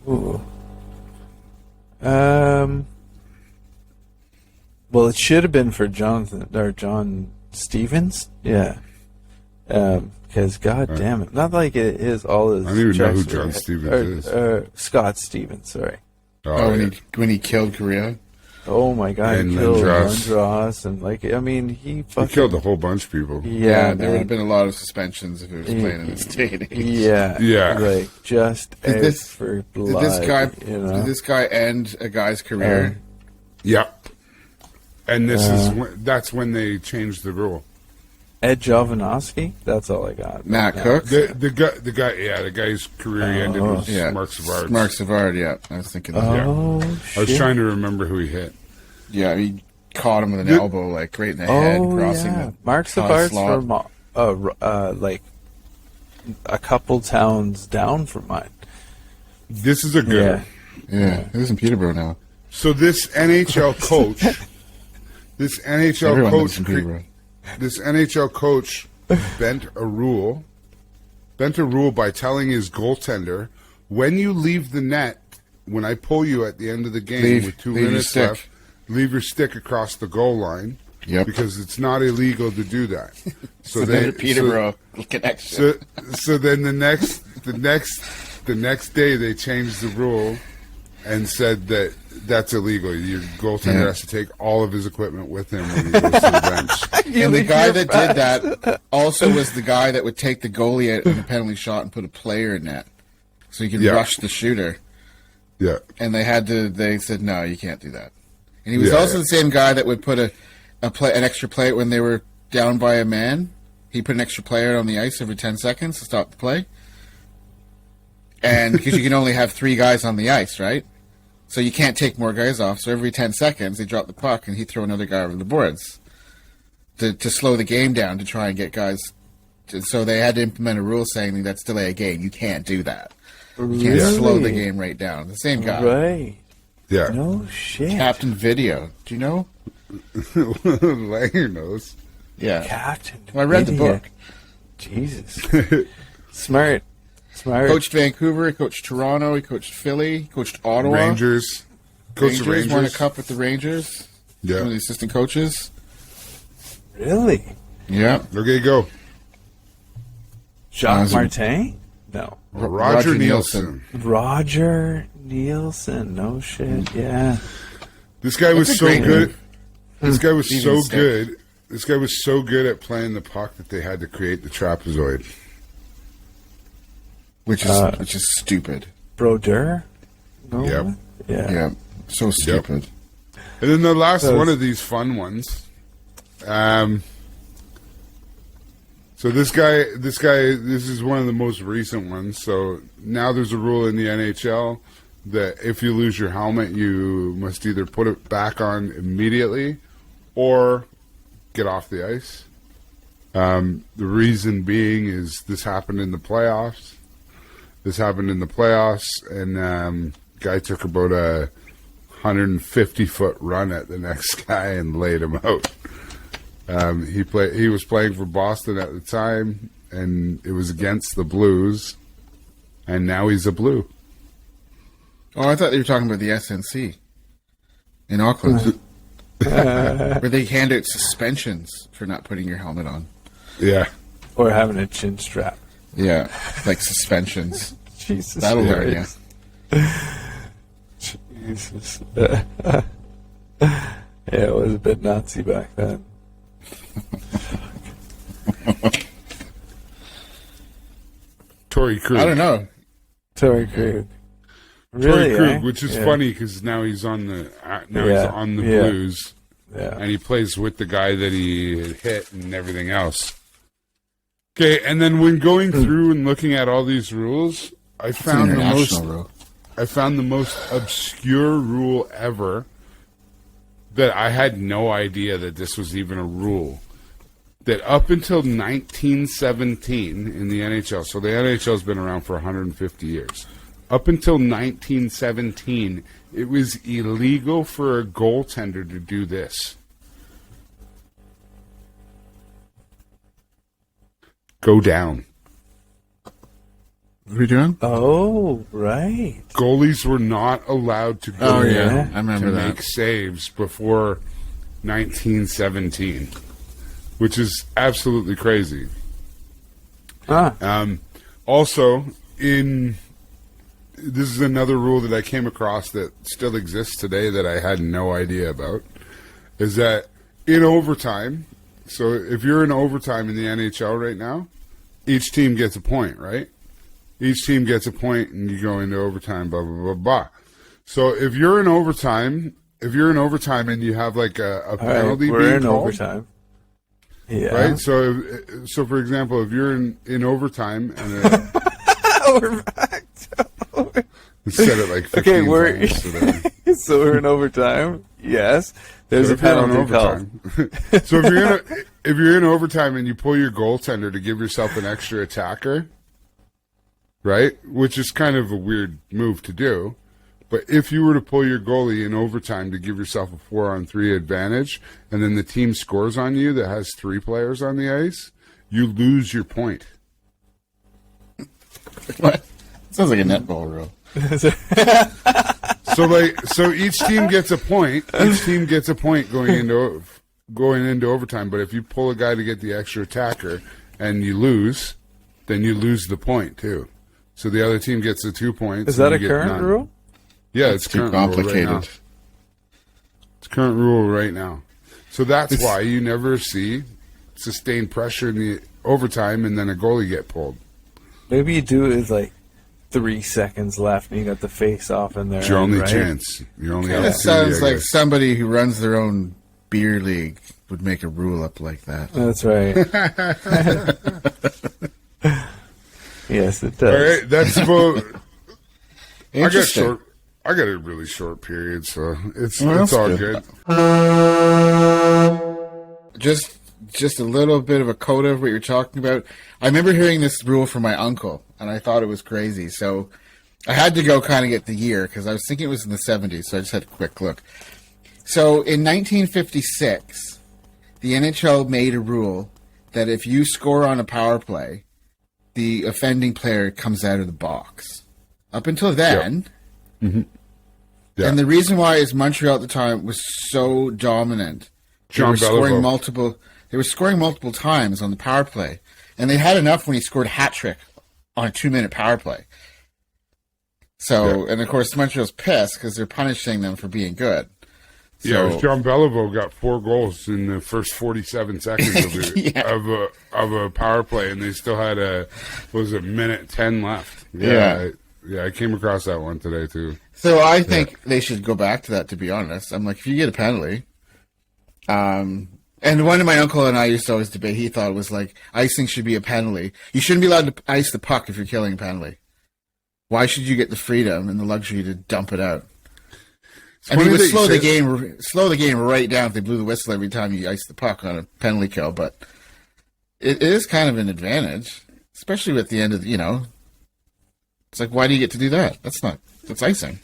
Ooh. Well, it should have been for John Stevens. Yeah. Because God damn it, not like it is all his. I don't even know who checks John were- Stevens is. Scott Stevens. Sorry. Oh, yeah. When he killed Korea? Oh my God, And he killed Lindros. Lindros and he He fucking killed a whole bunch of people. Yeah, there would man. have been a lot of suspensions if it was playing in this day and age. Yeah, Yeah. like just Did out this- for Did blood. did this guy end a guy's career? Yep. And this is that's when they changed the rule. Ed Jovanovski. That's all I got. Matt Yeah. Cook? The guy's career ended was Yeah. Mark Savard. Mark Savard, yeah. I was thinking that. Oh I was shit. trying to remember who he hit. Yeah, he caught him with an The- elbow, like right in the head, Oh crossing yeah, the Mark cross Savard's slot. from like a couple towns down from mine. This is a good Yeah. one. Yeah, he lives in Peterborough now. So this NHL coach, Everyone lives in Peterborough. this NHL coach bent a rule by telling his goaltender, when you leave the net, when I pull you at the end of the game with 2 leave your minutes stick. left, leave your stick across the goal line. Yep. Because it's not illegal to do that. So Another Peterborough connection. So then the next day they changed the rule and said that that's illegal. Your goaltender has to take all of his equipment with him when he goes to the bench. And the guy that did that also was the guy that would take the goalie out in the penalty shot and put a player in net, so he could Yeah. rush the shooter. Yeah. And they said no, you can't do that. And he was Yeah, also yeah. the same guy that would put an extra play when they were down by a man. He put an extra player on the ice every 10 seconds to stop the play. And because you can only have 3 guys on the ice, right? So you can't take more guys off. So every 10 seconds, they drop the puck and he throw another guy over the boards to slow the game down to try and get guys. So they had to implement a rule saying that's delay a game. You can't do that. You can't slow the game right down. The same guy. Right. Yeah. No shit. Captain Video. Do you know? Langer knows. Yeah. Captain. Well, I read the Idiot. book. Jesus. Smart. Coached Vancouver, he coached Toronto, he coached Philly, he coached Ottawa. Rangers. Coach the Rangers. Won a cup with the Rangers. Yeah. One of the assistant coaches. Really? Yeah. Okay, go. Jacques Awesome. Martin? No. Roger Nielsen. Roger Nielsen. No shit. Yeah. This guy was That's a so great good. move. This guy was Steven so Stick. good. This guy was so good at playing the puck that they had to create the trapezoid. Which is stupid. Brodeur? No. Yep. Yeah. Yeah. So stupid. And then the last So- one of these fun ones. So this is one of the most recent ones. So now there's a rule in the NHL that if you lose your helmet, you must either put it back on immediately or get off the ice. The reason being is this happened in the playoffs. And guy took about a 150-foot run at the next guy and laid him out. He was playing for Boston at the time, and it was against the Blues, and now he's a Blue. Oh, I thought you were talking about the SNC in Auckland, where they hand out suspensions for not putting your helmet on. Yeah. Or having a chin strap. Yeah, like suspensions. Jesus. That'll learn you. Jesus. Yeah, it was a bit Nazi back then. Torrey Krug. I don't know. Torrey Krug. Torrey Really, Krug, which is funny because now he's on the Blues, and he plays with the guy that he had hit and everything else. Okay, and then when going through and looking at all these rules, I found the most obscure rule ever that I had no idea that this was even a rule. That up until 1917 in the NHL, so the NHL has been around for 150 years. Up until 1917, it was illegal for a goaltender to do this. Go down. What are we doing? Oh, right. Goalies were not allowed to go Oh, yeah. down I remember to that. make saves before 1917, which is absolutely crazy. Also, this is another rule that I came across that still exists today that I had no idea about, is that in overtime, so if you're in overtime in the NHL right now, each team gets a point, right? Each team gets a point and you go into overtime, blah, blah, blah, blah. So if you're in overtime and you have like a penalty we're being in called, overtime. Yeah. right? So for example, if you're in overtime and We're back to said it like 15 okay, times today. so we're in overtime. Yes. There's So a if you're on penalty called. overtime, so if you're in overtime and you pull your goaltender to give yourself an extra attacker, right? Which is kind of a weird move to do. But if you were to pull your goalie in overtime to give yourself a 4-on-3 advantage, and then the team scores on you that has 3 players on the ice, you lose your point. What? Sounds like a netball rule. So each team gets a point. Each team gets a point going into overtime. But if you pull a guy to get the extra attacker and you lose, then you lose the point too. So the other team gets the 2 points. Is that and a you get current none. rule? Yeah, it's Too current rule complicated. right now. It's current rule right now. So that's why you never see sustained pressure in the overtime and then a goalie get pulled. Maybe you do it with like 3 seconds left and you got the face off in there. It's your only right? chance. Your only That opportunity, sounds I like guess. somebody who runs their own beer league would make a rule up like that. That's right. Yes, it All does. right, that's about. Interesting. I got a really short period, so it's Well, it's that's all good. good. Just a little bit of a coda of what you're talking about. I remember hearing this rule from my uncle, and I thought it was crazy. So I had to go kind of get the year because I was thinking it was in the 70s. So I just had a quick look. So in 1956, the NHL made a rule that if you score on a power play, the offending player comes out of the box. Up until then, Yeah. and the reason why is Montreal at the time was so dominant. They John were scoring Beliveau. multiple. They were scoring multiple times on the power play, and they had enough when he scored a hat trick on a 2-minute power play. So, and of course, Montreal's pissed because they're punishing them for being good. So, Yeah, it was John Beliveau got 4 goals in the first 47 seconds of a power play, and they still had minute 10 left. Yeah. I came across that one today too. So I think they should go back to that. To be honest, I'm like, if you get a penalty, and one of my uncle and I used to always debate. He thought it was like icing should be a penalty. You shouldn't be allowed to ice the puck if you're killing a penalty. Why should you get the freedom and the luxury to dump it out? And he funny would that you slow the game right down if they blew the whistle every time you ice the puck on a penalty kill. But it is kind of an advantage, especially at the end of It's like, why do you get to do that? That's icing.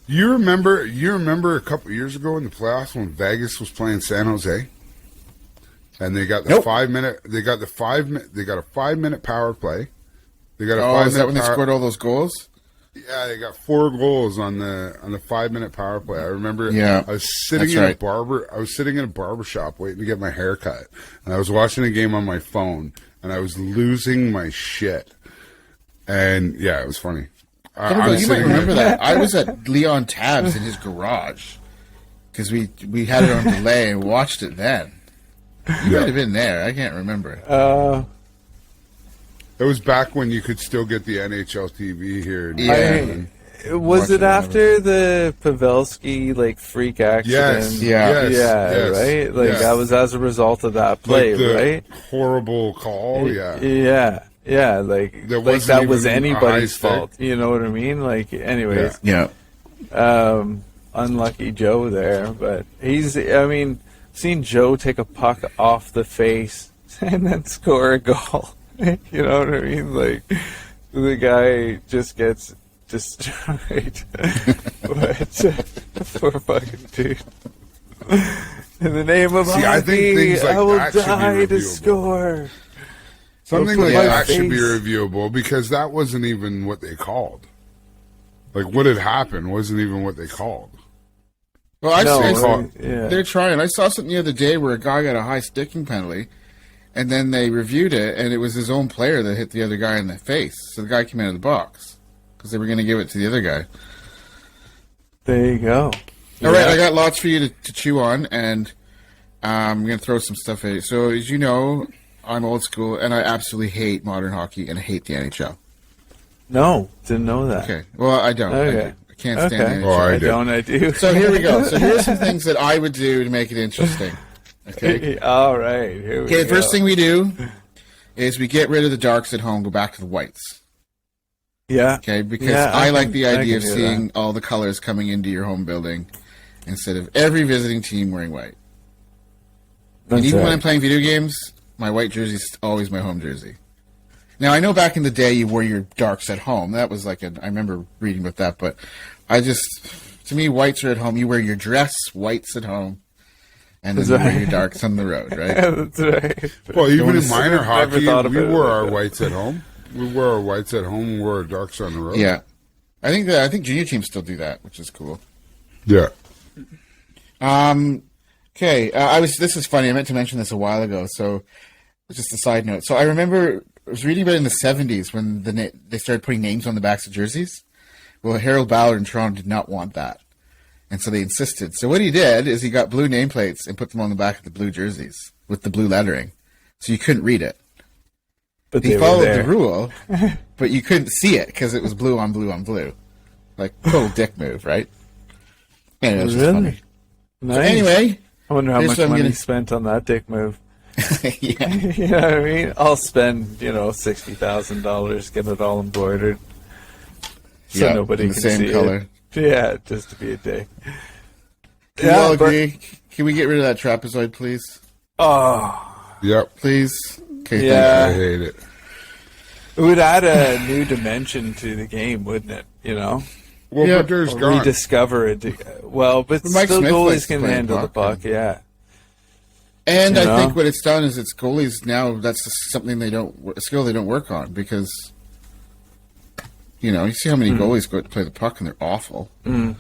You remember a couple years ago in the playoffs when Vegas was playing San Jose, and they got the 5 minute. They got a 5 minute power play. They got a 5 minute. Is that when they scored all those goals? Yeah, they got 4 goals on the 5 minute power play. I remember. Yeah, I was sitting in a barber shop waiting to get my hair cut, and I was watching a game on my phone, and I was losing my shit. And yeah, it was funny. You might remember that. I was at Leon Tab's in his garage because we had it on delay and watched it then. You might have been there. I can't remember. It was back when you could still get the NHL TV here. Was it after the Pavelski freak accident? Yes. Right. Yes. That was as a result of that play, right? Horrible call. Yeah, that was anybody's fault. You know what I mean? Anyways. Yeah. Unlucky Joe there, but seen Joe take a puck off the face and then score a goal. You know what I mean? The guy just gets destroyed. But poor fucking dude. In the name of hockey, I think things like I will that should be die to reviewable. score. Something like my that should be face. reviewable because that wasn't even what they called. What had happened wasn't even what they called. Well, they're trying. I saw something the other day where a guy got a high sticking penalty, and then they reviewed it, and it was his own player that hit the other guy in the face. So the guy came out of the box because they were going to give it to the other guy. There you go. All right, I got lots for you to chew on, and I'm going to throw some stuff at you. So, as you know, I'm old school, and I absolutely hate modern hockey, and I hate the NHL. No, didn't know that. Okay. Well, I don't. Okay. I can't stand the NHL. Oh, I do. So here we go. So here's some things that I would do to make it interesting. Okay. All right. Here we go. The first thing we do is we get rid of the darks at home, go back to the whites. Yeah. Okay, because I like the idea of seeing all the colors coming into your home building instead of every visiting team wearing white. And even when I'm playing video games, my white jersey is always my home jersey. Now, I know back in the day you wore your darks at home. That was I remember reading about that, but to me, whites are at home. You wear your dress whites at home, and then you wear your darks on the road, right? That's right. Well, even in minor hockey, we wore our that. whites at home. We wore our whites at home and wore our darks on the road. Yeah. I think junior teams still do that, which is cool. Yeah. Okay. This is funny. I meant to mention this a while ago. So just a side note. So I remember I was reading about it in the 70s when they started putting names on the backs of jerseys. Well, Harold Ballard in Toronto did not want that. And so they insisted. So what he did is he got blue nameplates and put them on the back of the blue jerseys with the blue lettering. So you couldn't read it. But he followed the rule, but you couldn't see it because it was blue on blue on blue. Total dick move, right? Anyway, it was just funny. Nice. So anyway, I wonder how much money spent on that dick move. Yeah. You know what I mean? I'll spend, $60,000, get it all embroidered. So nobody can same see color. It. Yeah, just to be a dick. Can we all agree? Can we get rid of that trapezoid, please? Oh. Yep. Please? Okay, I hate it. It would add a new dimension to the game, wouldn't it? Well, but there's gone. Rediscover it. But Mike still Smith goalies likes can playing handle the puck, puck, yeah. And I think what it's done is it's goalies now, that's just something a skill they don't work on because, you see how many goalies go to play the puck and they're awful. Well,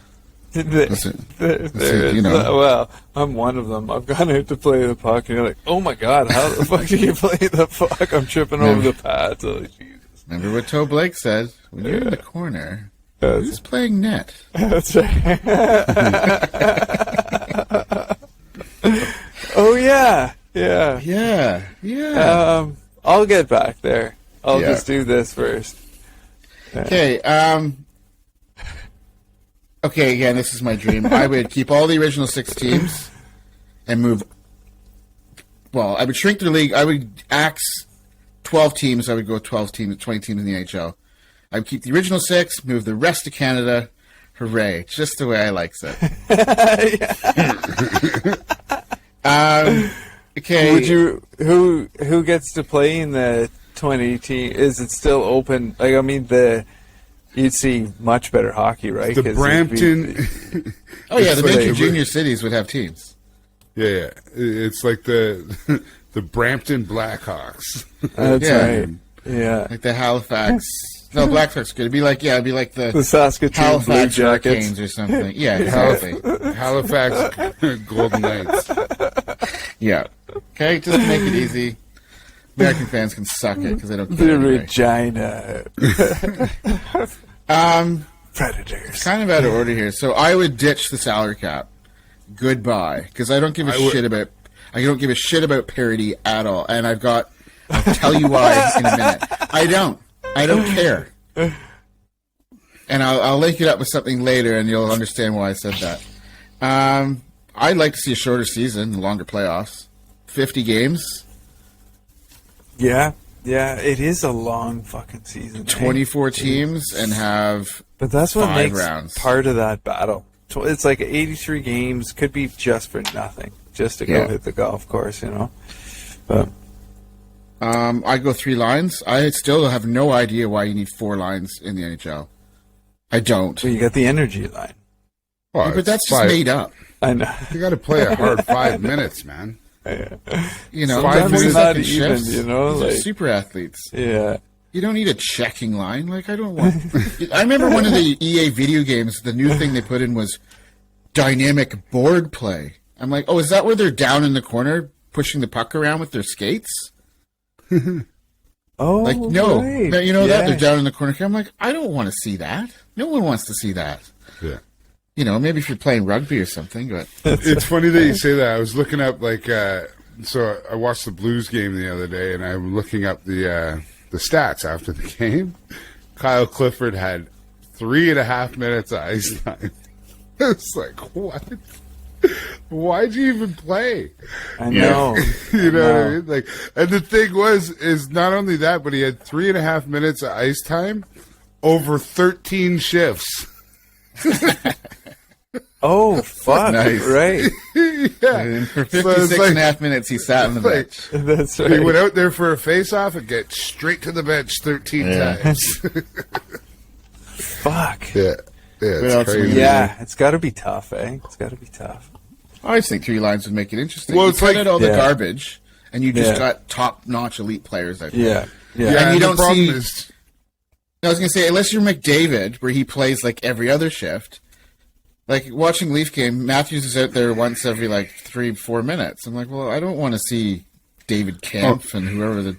I'm one of them. I've gone out to play the puck, and you're like, "Oh my god, how the fuck do you play the puck?" I'm tripping over the pads. Oh, Jesus. Remember what Toe Blake said? When you're in the corner, who's playing net? That's right. Oh yeah. I'll get back there. I'll just do this first. Okay. Okay, again, this is my dream. I would keep all the original 6 teams and move. Well, I would shrink the league. I would axe 12 teams. I would go 12 teams, 20 teams in the NHL. I would keep the original 6, move the rest to Canada. Hooray. Just the way I likes it. Okay. Would you who gets to play in the 2018? Is it still open? Like, I mean, you'd see much better hockey, right? The 'Cause Brampton. Oh yeah, the like major the- junior cities would have teams. Yeah, it's like the the Brampton Blackhawks. That's Yeah. right. Yeah. Like the Halifax. No, Blackhawks could. It'd be like The Saskatoon Blue Halifax Jackets. Hurricanes or something. Yeah, exactly. Halifax Golden Knights. Yeah. Okay, just to make it easy. American fans can suck it because they don't The care. Anyway. Regina Predators. Kind of out of order here. So I would ditch the salary cap. Goodbye, because I don't give a shit about. I don't give a shit about parity at all, and I'll tell you why in a minute. I don't care, and I'll link it up with something later, and you'll understand why I said that. I'd like to see a shorter season, longer playoffs, 50 games, Yeah. It is a long fucking season. eh? 24 teams, and have But that's what 5 makes rounds. part of that battle. It's like 83 games, could be just for nothing, just to go Yeah. hit the golf course, you know. But I go 3 lines. I still have no idea why you need 4 lines in the NHL. I don't. you got the energy line. Well, But it's that's just 5 made up. I know. You got to play a hard 5 minutes, man. You know, Sometimes the it's 40 not second even, shifts, you know, these are like- super athletes. Yeah. You don't need a checking line. Like, I don't want. I remember one of the EA video games. The new thing they put in was dynamic board play. I'm like, oh, is that where they're down in the corner pushing the puck around with their skates? Oh, Like, no, right. no, you know that Yeah. they're down in the corner. I'm like, I don't want to see that. No one wants to see that. Yeah. You know, maybe if you're playing rugby or something, but It's funny that you say that. I was looking up so I watched the Blues game the other day, and I'm looking up the stats after the game. Kyle Clifford had 3.5 minutes of ice time. It's like, what? Why'd you even play? I know. You know what I mean? Like, and the thing is not only that, but he had 3.5 minutes of ice time over 13 shifts. Oh, fuck. Nice. Right. Yeah. and for So 56 it's like- and a half minutes, he sat on the like- bench. That's He right. went out there for a face-off and get straight to the bench 13 Yeah. times. Fuck. Yeah, else it's crazy. Yeah, it's got to be tough, eh? It's got to be tough. I just think 3 lines would make it interesting. Well, You it's cut like- out all the Yeah. garbage, and you just Yeah. got top-notch elite players out there. Yeah. Yeah, Yeah. And you the don't problem see- is, I was going to say, unless you're McDavid, where he plays like every other shift, like watching Leaf game, Matthews is out there once every like 3-4 minutes. I'm like, well, I don't want to see David Kempf and whoever the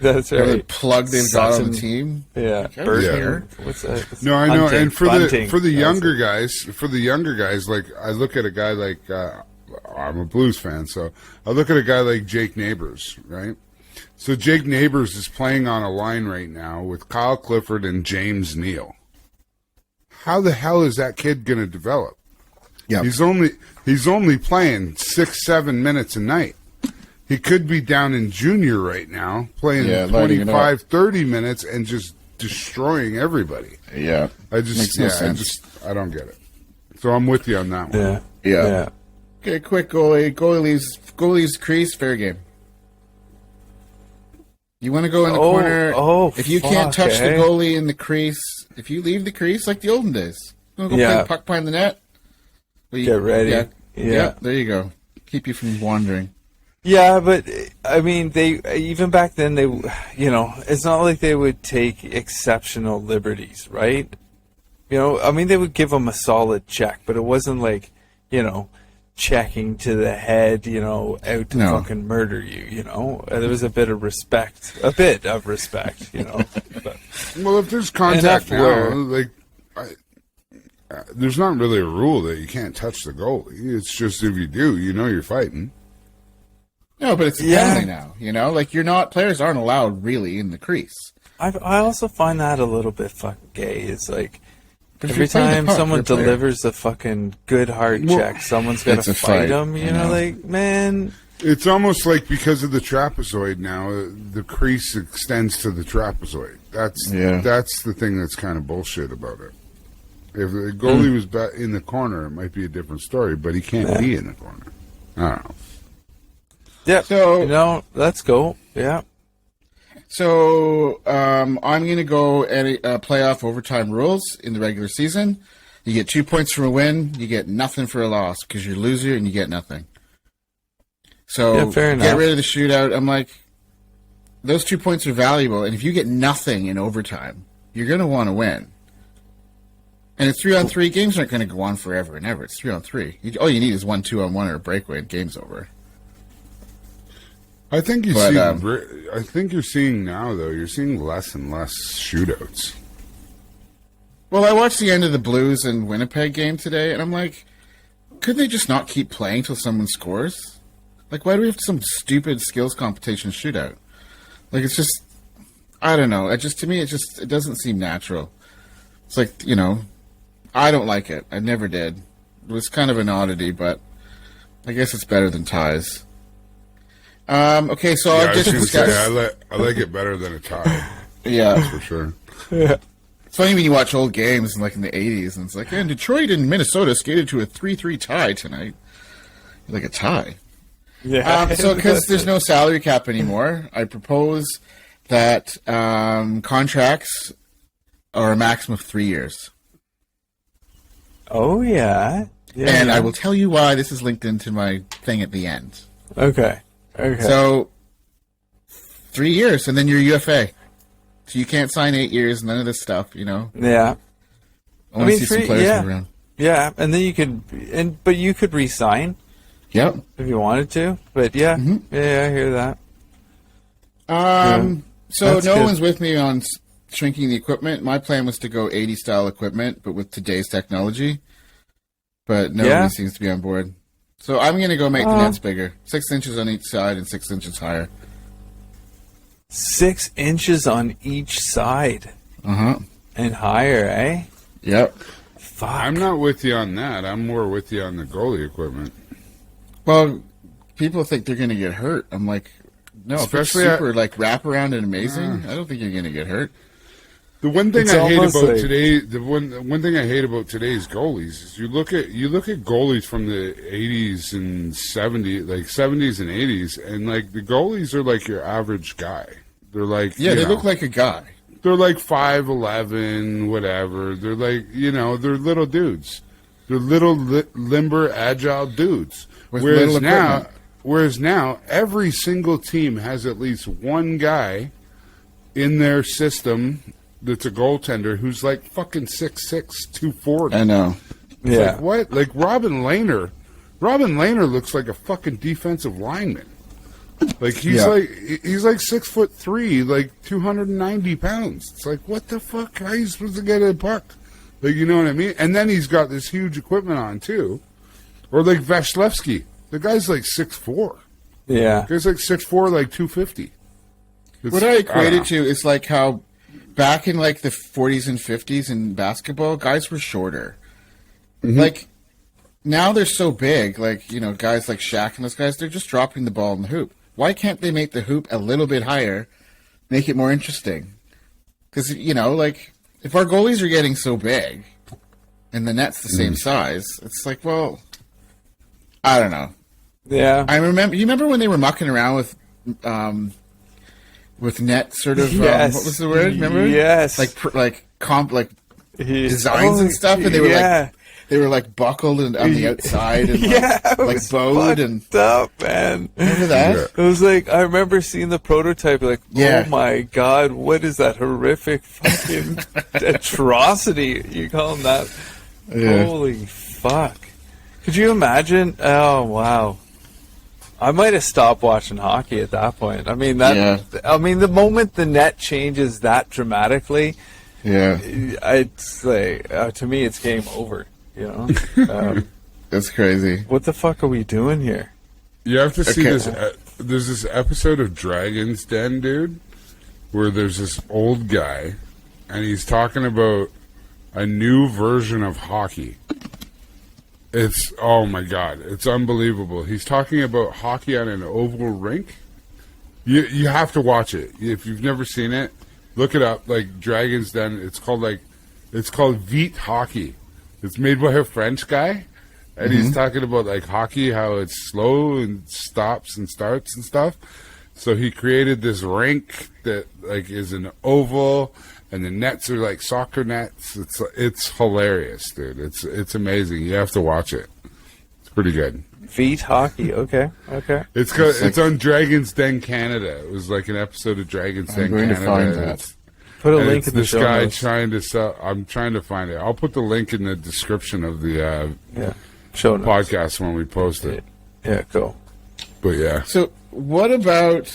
That's right. plug they've got on the Sutton. team. Yeah. Like, I don't Bert Yeah. care. What's that? What's no, I know, Bunting. and for Bunting. the That's younger it. guys, like I look at a guy like I'm a Blues fan, so I look at a guy like Jake Neighbors, right? So Jake Neighbors is playing on a line right now with Kyle Clifford and James Neal. How the hell is that kid going to develop? Yeah. He's only playing 6-7 minutes a night. He could be down in junior right now, playing Yeah, lighting it 25, 30 minutes and just destroying everybody. Yeah. I just, Makes no yeah, sense. I don't get it. So I'm with you on that one. Yeah. Yeah. Yeah. Okay, quick goalie. Goalie leaves crease, fair game. You want to go in the corner. If you can't fuck, touch the goalie in the crease, if you leave the crease like the olden days, you want to go play Yeah. the puck behind the net? Well, Get ready. Yeah, Yeah. there you go. Keep you from wandering. Yeah, but I mean, they even back then they, you know, it's not like they would take exceptional liberties, right? You know, I mean, they would give them a solid check, but it wasn't like, you know, checking to the head, you know, out to No. fucking murder you. You know, there was a bit of respect, you know. But, Well, if there's contact Enough now, where- like, there's not really a rule that you can't touch the goalie. It's just if you do, you know you're fighting. No, but it's a Yeah. penalty now. You know, like players aren't allowed really in the crease. I also find that a little bit fucking gay. It's like But if every you're playing the time puck, someone you're a player. delivers a fucking good hard Well, check, someone's gonna it's a fight fight, them. You you know, know. like, man. It's almost like because of the trapezoid now, the crease extends to the trapezoid. That's the thing that's kind of bullshit about it. If the goalie was in the corner, it might be a different story, but he can't be in the corner. I don't know. Yeah. So let's go. Yeah. So I'm going to go at playoff overtime rules in the regular season. You get 2 points for a win. You get nothing for a loss because you're a loser and you get nothing. So fair enough. Get rid of the shootout. I'm like, those 2 points are valuable. And if you get nothing in overtime, you're going to want to win. And it's 3-on-3. Games aren't going to go on forever and ever. It's 3-on-3. All you need is 1 2-on-1 or a breakaway and game's over. I think I think you're seeing now, though. You're seeing less and less shootouts. Well, I watched the end of the Blues and Winnipeg game today, and I'm like, could they just not keep playing till someone scores? Like, why do we have some stupid skills competition shootout? Like, it's just, I don't know. To me, it doesn't seem natural. It's like, I don't like it. I never did. It was kind of an oddity, but I guess it's better than ties. Okay, so I'll just discuss. I like it better than a tie. Yeah, that's for sure. Yeah. It's funny when you watch old games like in the 80s, and it's like, and Detroit and Minnesota skated to a 3-3 tie tonight. Like a tie. Yeah. So because there's no salary cap anymore, I propose that contracts are a maximum of 3 years. Oh, yeah. And I will tell you why this is linked into my thing at the end. Okay. So 3 years, and then you're UFA. So you can't sign 8 years, none of this stuff, Yeah. Only see some players around. Yeah, and then you could, but you could re-sign. Yep. If you wanted to, but yeah, I hear that. So That's no good. one's with me on shrinking the equipment. My plan was to go 80 style equipment, but with today's technology. But nobody seems to be on board. So I'm going to go make the nets bigger. 6 inches on each side and 6 inches higher. 6 inches on each side. Uh-huh. And higher, eh? Yep. Fuck. I'm not with you on that. I'm more with you on the goalie equipment. Well, people think they're going to get hurt. I'm like, no, especially if it's super wraparound and amazing, I don't think you're going to get hurt. The one thing It's I hate almost about like- today, the one thing I hate about today's goalies is you look at goalies from the 80s and 70s, like 70s and 80s, and like the goalies are like your average guy. They're like they look like a guy. They're like 5'11", whatever. They're like they're little dudes. They're little limber, agile dudes. With little equipment. Whereas now every single team has at least one guy in their system that's a goaltender who's like fucking 6'6", 240. I know. It's Yeah. like, what? Like Robin Lehner. Robin Lehner looks like a fucking defensive lineman. Like he's like 6'3", like 290 pounds. It's like, what the fuck? How are you supposed to get a puck? Like, you know what I mean? And then he's got this huge equipment on too. Or like Vasilevsky. The guy's like 6'4". Yeah. The guy's like 6'4", like 250. What I equate it to is like how back in like the 40s and 50s in basketball, guys were shorter. Like now they're so big, like, guys like Shaq and those guys, they're just dropping the ball in the hoop. Why can't they make the hoop a little bit higher, make it more interesting? Because, like, if our goalies are getting so big and the net's the same size, it's like, well, I don't know. Yeah. You remember when they were mucking around with net sort of, Yes. what was the word? Remember? Yes. Designs and stuff, and they were like buckled and on the outside and it like was bowed and fucked up, man. remember that? It was like, I remember seeing the prototype, like, Yeah. oh my god, what is that horrific fucking atrocity? You call them that? Yeah. Holy fuck. Could you imagine? Oh, wow. I might have stopped watching hockey at that point. I mean, the moment the net changes that dramatically, Yeah, it's like, to me, it's game over, that's crazy. What the fuck are we doing here? You have to see Okay. this. There's this episode of Dragon's Den, dude, where there's this old guy, and he's talking about a new version of hockey. It's, oh my god, it's unbelievable. He's talking about hockey on an oval rink. You have to watch it. If you've never seen it, look it up. Like Dragon's Den. It's called Vite Hockey. It's made by a French guy, and he's talking about like hockey, how it's slow and stops and starts and stuff. So he created this rink that like is an oval, and the nets are like soccer nets. It's hilarious, dude. It's amazing. You have to watch it. It's pretty good. Feet hockey. Okay. It's on Dragon's Den Canada. It was like an episode of Dragon's Den going to Canada. find and that. it's- Put a and link it's in the this show guy notes. trying to sell. I'm trying to find it. I'll put the link in the description of the Show notes. podcast when we post it. Yeah, cool. But yeah, So, what about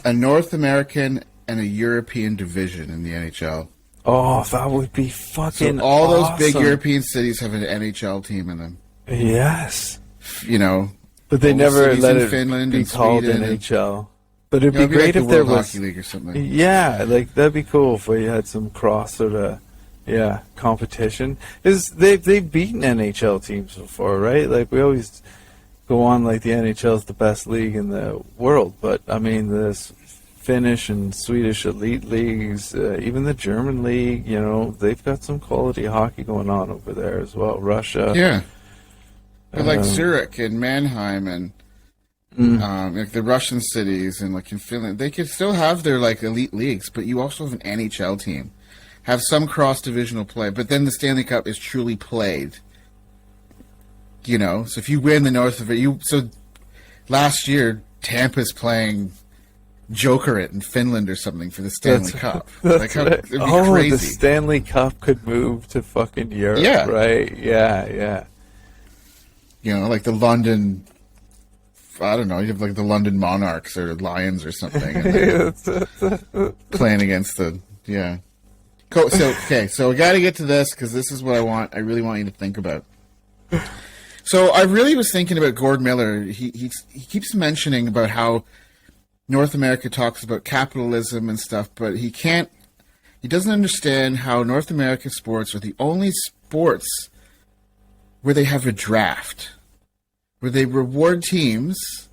a North American and a European division in the NHL? Oh, that would be So fucking all those big awesome. European cities have an NHL team in them. Yes. You know, But they all the never cities let in it Finland be and called Sweden and- NHL. But it'd you know, be it'd great like if the there World was... Hockey League or something. Yeah, like that'd be cool if we had some cross sort of, competition. Is they've beaten NHL teams before, right? Like we always go on like the NHL is the best league in the world, but I mean this Finnish and Swedish elite leagues, even the German league, they've got some quality hockey going on over there as well. Russia, Yeah. But like Zurich and Mannheim and like the Russian cities and like in Finland, they could still have their like elite leagues, but you also have an NHL team. Have some cross-divisional play, but then the Stanley Cup is truly played. So if you win the North of it, so last year Tampa's playing Jokerit in Finland or something for the Stanley Cup. Like how it'd be the crazy. Stanley Cup could move to fucking Europe, Yeah. right? Yeah. Like the London, I don't know, you have like the London Monarchs or Lions or something, and then playing against Cool. So we got to get to this because this is what I really want you to think about. So I really was thinking about Gord Miller. He keeps mentioning about how North America talks about capitalism and stuff, but he doesn't understand how North American sports are the only sports where they have a draft, where they reward teams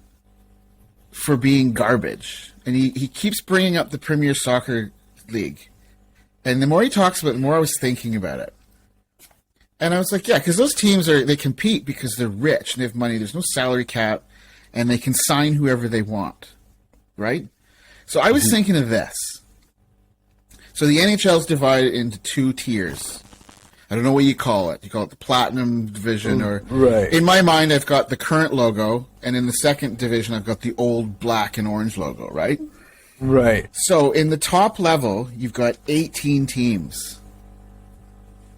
for being garbage. And he keeps bringing up the Premier Soccer League. And the more he talks about it, the more I was thinking about it. And I was like, yeah, because those teams they compete because they're rich and they have money. There's no salary cap, and they can sign whoever they want, right? So I was thinking of this. So the NHL is divided into two tiers. I don't know what you call it. You call it the Platinum Division, or right. In my mind, I've got the current logo, and in the second division, I've got the old black and orange logo, right? Right. So in the top level, you've got 18 teams.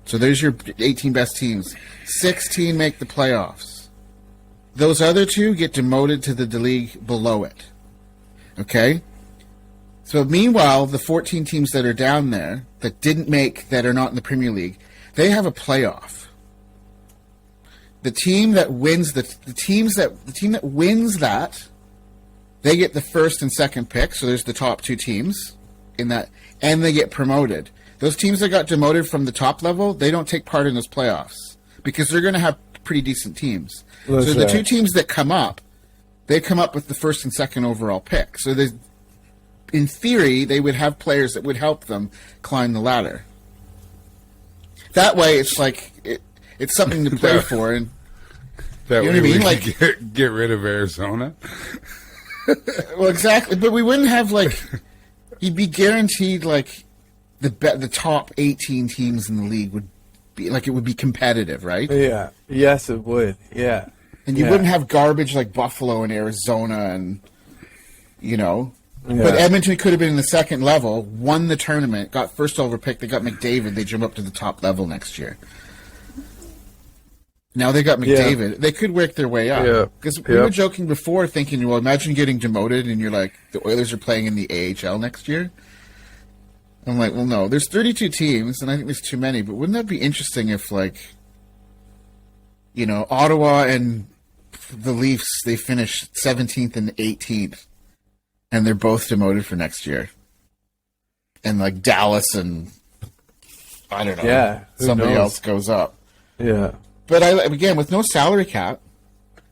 So there's your 18 best teams. 16 make the playoffs. Those other two get demoted to the league below it. Okay? So meanwhile, the 14 teams that are down there that are not in the Premier League, they have a playoff. The team that wins the team that wins that, they get the first and second pick. So there's the top two teams in that, and they get promoted. Those teams that got demoted from the top level, they don't take part in those playoffs because they're going to have pretty decent teams. That's so the right. two teams that come up, they come up with the first and second overall pick. So in theory, they would have players that would help them climb the ladder. That way, it's like it's something to play for, and that You know way what I mean? we Like- could get rid of Arizona. well, exactly. But we wouldn't have you'd be guaranteed the top 18 teams in the league would be it would be competitive, right? Yeah. Yes, it would. Yeah. And you Yeah. wouldn't have garbage like Buffalo and Arizona and Yeah. But Edmonton could have been in the second level, won the tournament, got first overall pick. They got McDavid. They jump up to the top level next year. Now they got McDavid. They could work their way up. Yeah. Because we were joking before, thinking, well, imagine getting demoted and you're like, the Oilers are playing in the AHL next year. I'm like, well, no. There's 32 teams, and I think there's too many. But wouldn't that be interesting if, Ottawa and the Leafs, they finish 17th and 18th, and they're both demoted for next year. And, Dallas and, I don't know, who somebody knows? else goes up. Yeah. But again, with no salary cap,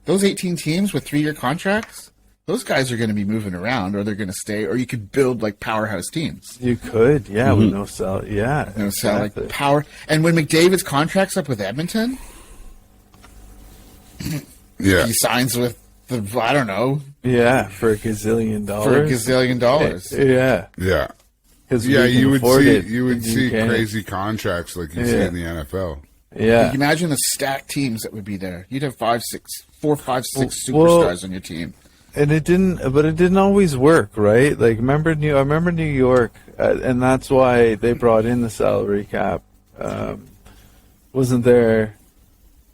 those 18 teams with 3-year contracts, those guys are going to be moving around, or they're going to stay, or you could build powerhouse teams. You could, with no sell. Yeah. Power. And when McDavid's contract's up with Edmonton, Yeah. He signs with I don't know, Yeah, for $1 gazillion. for $1 gazillion. Yeah. Yeah. Because Yeah, you would see in the UK. crazy contracts like you see Yeah. in the NFL. Yeah. Imagine the stacked teams that would be there. You'd have 4, 5, 6 Well, superstars on your team. And it didn't always work, right? Like, I remember New York, and that's why they brought in the salary cap. Wasn't there?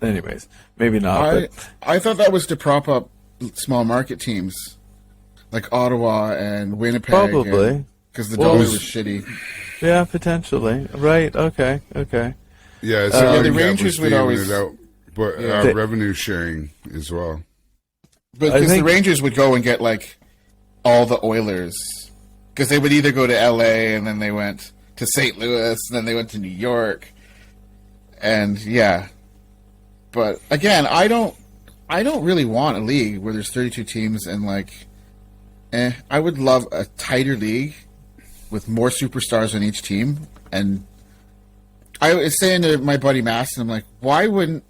Anyways, maybe not. I thought that was to prop up small market teams like Ottawa and Winnipeg. Probably. Because the dollar was shitty. Yeah, potentially. Right. Okay. Yeah, so the Rangers would always... it out, but Yeah. revenue sharing as well. But because the Rangers would go and get, like, all the Oilers. Because they would either go to L.A. and then they went to St. Louis and then they went to New York. And, yeah. But, again, I don't really want a league where there's 32 teams and, like... I would love a tighter league with more superstars on each team. And I was saying to my buddy Masson, I'm like, why wouldn't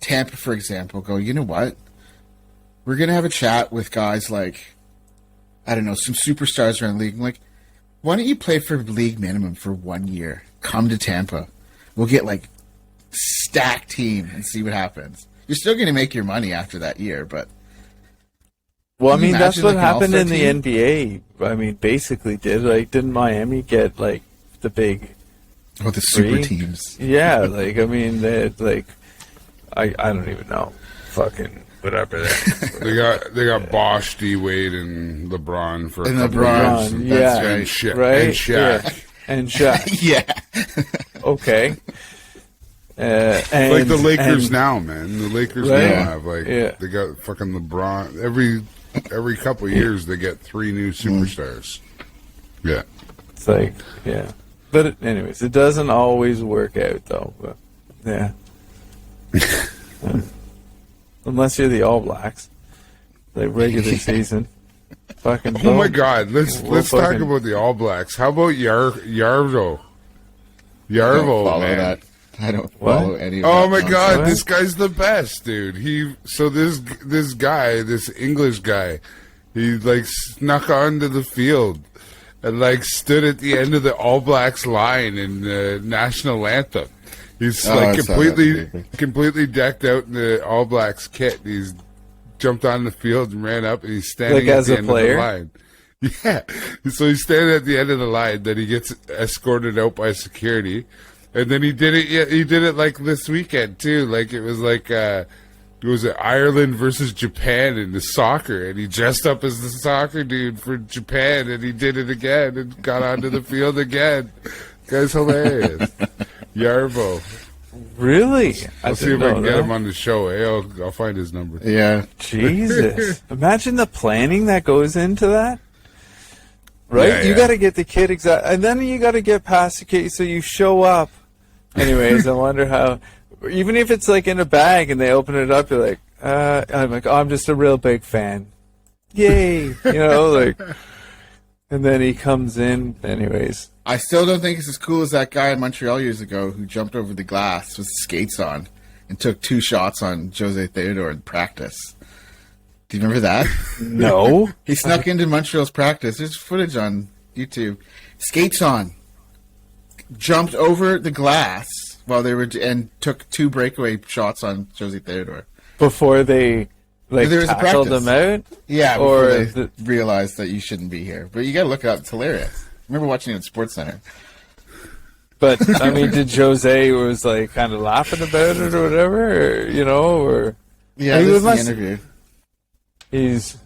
Tampa, for example, go, you know what? We're going to have a chat with guys like, I don't know, some superstars around the league. I'm like, why don't you play for league minimum for 1 year? Come to Tampa. We'll get, like, stacked team and see what happens. You're still going to make your money after that year, but... Well, I Can you mean, that's imagine, what like, an happened in all-star the NBA. I mean, basically did. Like, didn't Miami get, like, the big... Oh, the super Three? teams. Yeah, like, I mean, they had, like... I don't even know. Fucking whatever. They got Bosch, D Wade, and LeBron for a And couple LeBron, of years. yeah. And Shaq. Right? And Shaq. Yeah. And Shaq. Yeah. Okay. And, Like the Lakers and- now, man. The Lakers Right. now have Yeah. they got fucking LeBron. Every couple of years they get 3 new superstars. Yeah. It's like, yeah. But anyways, it doesn't always work out, though. But, yeah. Unless you're the All Blacks. Like regular season. Fucking Oh my boom. God! Let's talk fucking- about the All Blacks. How about Yarvo? I don't Yarvo, follow man. that. I don't What? follow any of Oh that my nonsense. God, What? this guy's the best, dude. This guy, this English guy, he like snuck onto the field and like stood at the end of the All Blacks line in the national anthem. He's Oh, like I saw that. completely decked out in the All Blacks kit. He's jumped on the field and ran up, and he's standing Like at as the a end player? of the line. Yeah, so he's standing at the end of the line. Then he gets escorted out by security, and then he did it. Yeah, he did it like this weekend too. Like it was like it was Ireland versus Japan in the soccer, and he dressed up as the soccer dude for Japan, and he did it again and got onto the field again. Guy's hilarious. Yarvo. Really? I'll see if I can get him on the show. Hey, I'll find his number. Yeah. Jesus. Imagine the planning that goes into that. Right? Yeah, You yeah. got to get the kid exact, and then you got to get past the kid, so you show up. Anyways, I wonder how, even if it's like in a bag and they open it up, you're like, I'm like, oh, I'm just a real big fan. Yay. You know, like, and then he comes in, anyways. I still don't think it's as cool as that guy in Montreal years ago who jumped over the glass with skates on and took 2 shots on Jose Theodore in practice. Do you remember that? No. He snuck into Montreal's practice. There's footage on YouTube. Skates on. Jumped over the glass while they were and took 2 breakaway shots on Jose Theodore. Before they, like, There was a tackled practice. him out? Yeah, Or before they the- realized that you shouldn't be here. But you gotta look it up. It's hilarious. I remember watching it at Sports Center. But, I mean, did Jose was, like, kind of laughing about it or whatever, or, you know, or... Yeah, He this is the must- interview. He's...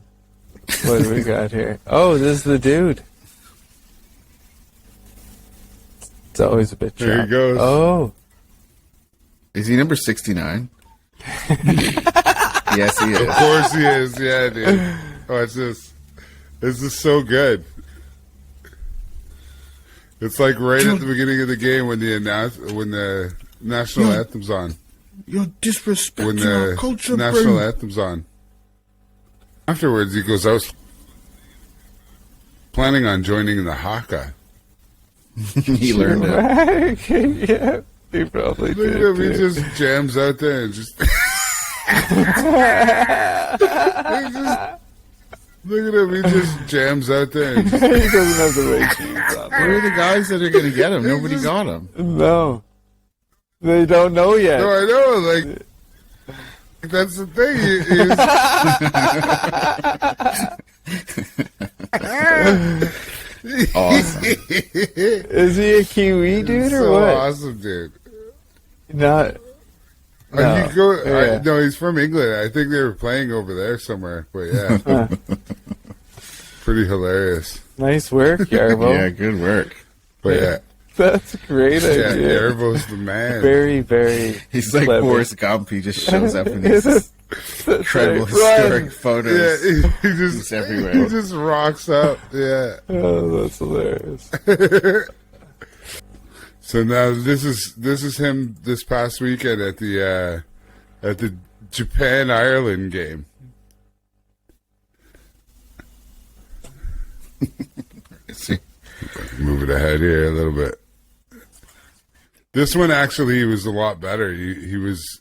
What do we got here? Oh, this is the dude. It's always a bit There he choppy. goes. Oh. Is he number 69? Yes, he Of is. course he is. Yeah, dude. Watch this. This is so good. It's like right at the beginning of the game when the national anthem's on. You're When disrespecting the our culture, national antthem's on. Afterwards, he goes, I was planning on joining the Haka. He learned it. yeah, he probably Look did. at him, he too. just jams out there and just... Look at him. He just jams out there. And He doesn't have the right shoes on. Where are the guys that are going to get him? Nobody got him. No. They don't know yet. no, I know. Like, that's the thing. Awesome. Is he a Kiwi dude or so what? awesome, dude. Not. No. You go, Yeah. no, he's from England. I think they were playing over there somewhere. But yeah, pretty hilarious. Nice work, Yarbo. Yeah, good work. But yeah, That's a great yeah, idea. Yarbo's the man. Very, very. He's like clever. Forrest Gump. He just shows up in these That's incredible right. historic Run. photos. Yeah, he He's just everywhere. He just rocks up. Yeah. Oh, that's hilarious. So now this is him this past weekend at the Japan Ireland game. See. Move it ahead here a little bit. This one actually was a lot better. He was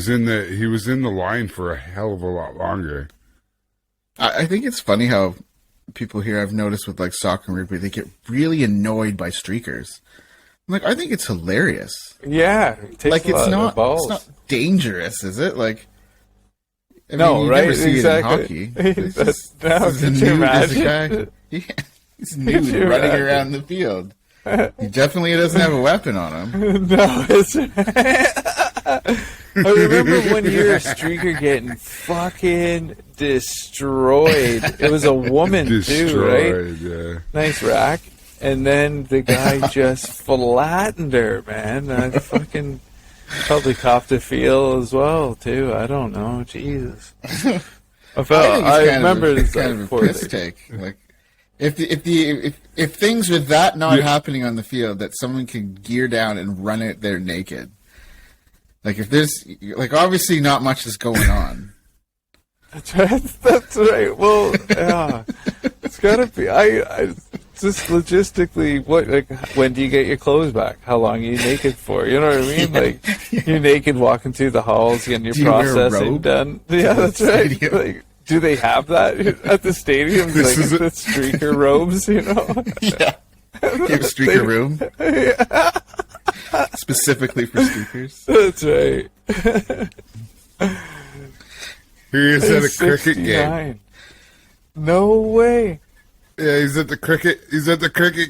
in the line for a hell of a lot longer. I think it's funny how people here I've noticed with like soccer and rugby, they get really annoyed by streakers. I'm like, I think it's hilarious. Yeah. It takes Like a lot it's of not balls. dangerous, is it? Like, I No, mean, you right? never see Exactly. it in hockey. It's That's- just, no, this is could a you nude as a imagine? guy. Yeah, he's Could nude you running imagine? around the field. He definitely doesn't have a weapon on him. No, it's. I remember one year a streaker getting fucking destroyed. It was a woman too, right? Destroyed. Yeah. Nice rack. And then the guy just flattened her, man. I fucking probably copped a feel as well too. I don't know. Jesus. I remember it's it's kind of a piss take. Like, if things were that not happening on the field, that someone could gear down and run it there naked. Like if there's like obviously not much is going on. That's right. That's right. Well, yeah, it's gotta be. I just logistically, what? Like, when do you get your clothes back? How long are you naked for? You know what I mean? Like, you're naked walking through the halls, getting your Do you wear a processing robe done. Yeah, that's right. stadium? Like, do they have that at the stadium? This Like is the streaker robes, you know? Yeah. You have a streaker room. Specifically for streakers. That's right. He is at a cricket 69. game. No way. Yeah, he's at the cricket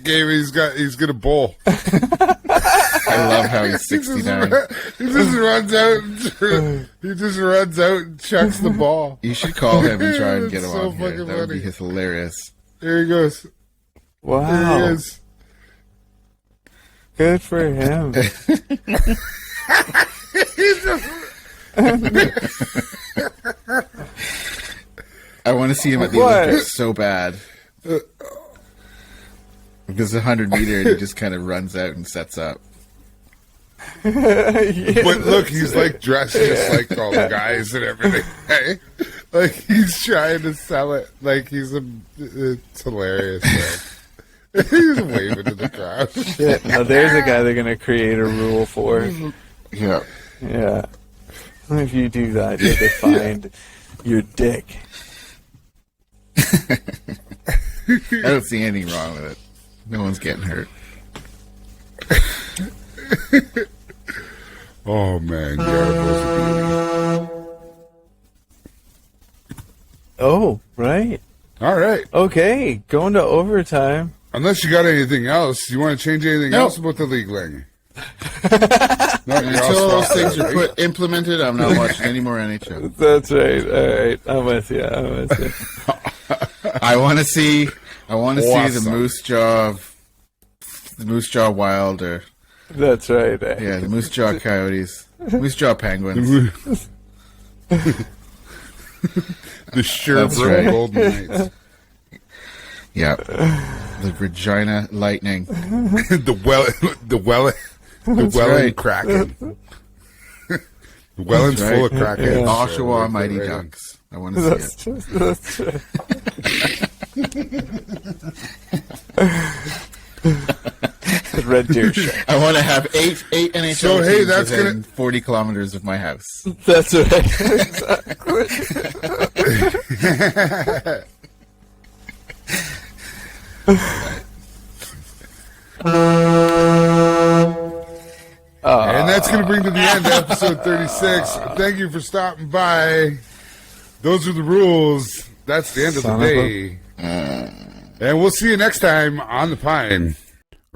game. He's gonna bowl. I love how he's 69. He just runs out. He just runs out and chucks the ball. You should call him and try and get That's him so on here. fucking That would be funny. hilarious. There he goes. There Wow. he is. Good for him. He's just, I want to see him at the What? Olympics so bad. Because 100 meter, and he just kind of runs out and sets up. but look, he's like dressed just like all the guys and everything. Hey? Like he's trying to sell it. Like it's hilarious. Man. He's waving to the crowd. Shit. Now there's a guy they're gonna create a rule for. Yeah. Yeah. If you do that, you find your dick. I don't see anything wrong with it. No one's getting hurt. Oh man, yeah. Oh, right. All right. Okay, going to overtime. Unless you got anything else, you want to change anything No. else about the league, Lang? No, you're all Until those swapped things out, are right? implemented, I'm not watching any more NHL. That's right. All right, I'm with you. I want to see the Awesome. Moose Jaw Wild, or That's right. yeah, the Moose Jaw Coyotes, Moose Jaw Penguins. The Sherbrooke right. Golden Knights. Yeah, the Regina Lightning. the Welland right. Kraken. The Welland's That's full of right. Kraken. Yeah. Oshawa Mighty Right. Ducks. I want to see That's it. just, that's right. the Red Deer show. I want to have eight NHL So, hey, teams that's within gonna- 40 kilometers of my house. That's right. Exactly. And that's going to bring to the end of episode 36. Thank you for stopping by. Those are the rules. That's the end of the Son of day. And we'll see you next time on The Pine.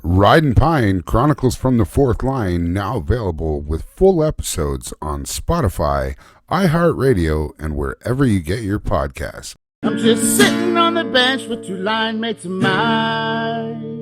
Ridin' Pine Chronicles from the Fourth Line, now available with full episodes on Spotify, iHeartRadio, and wherever you get your podcasts. I'm just sitting on the bench with two line mates of mine.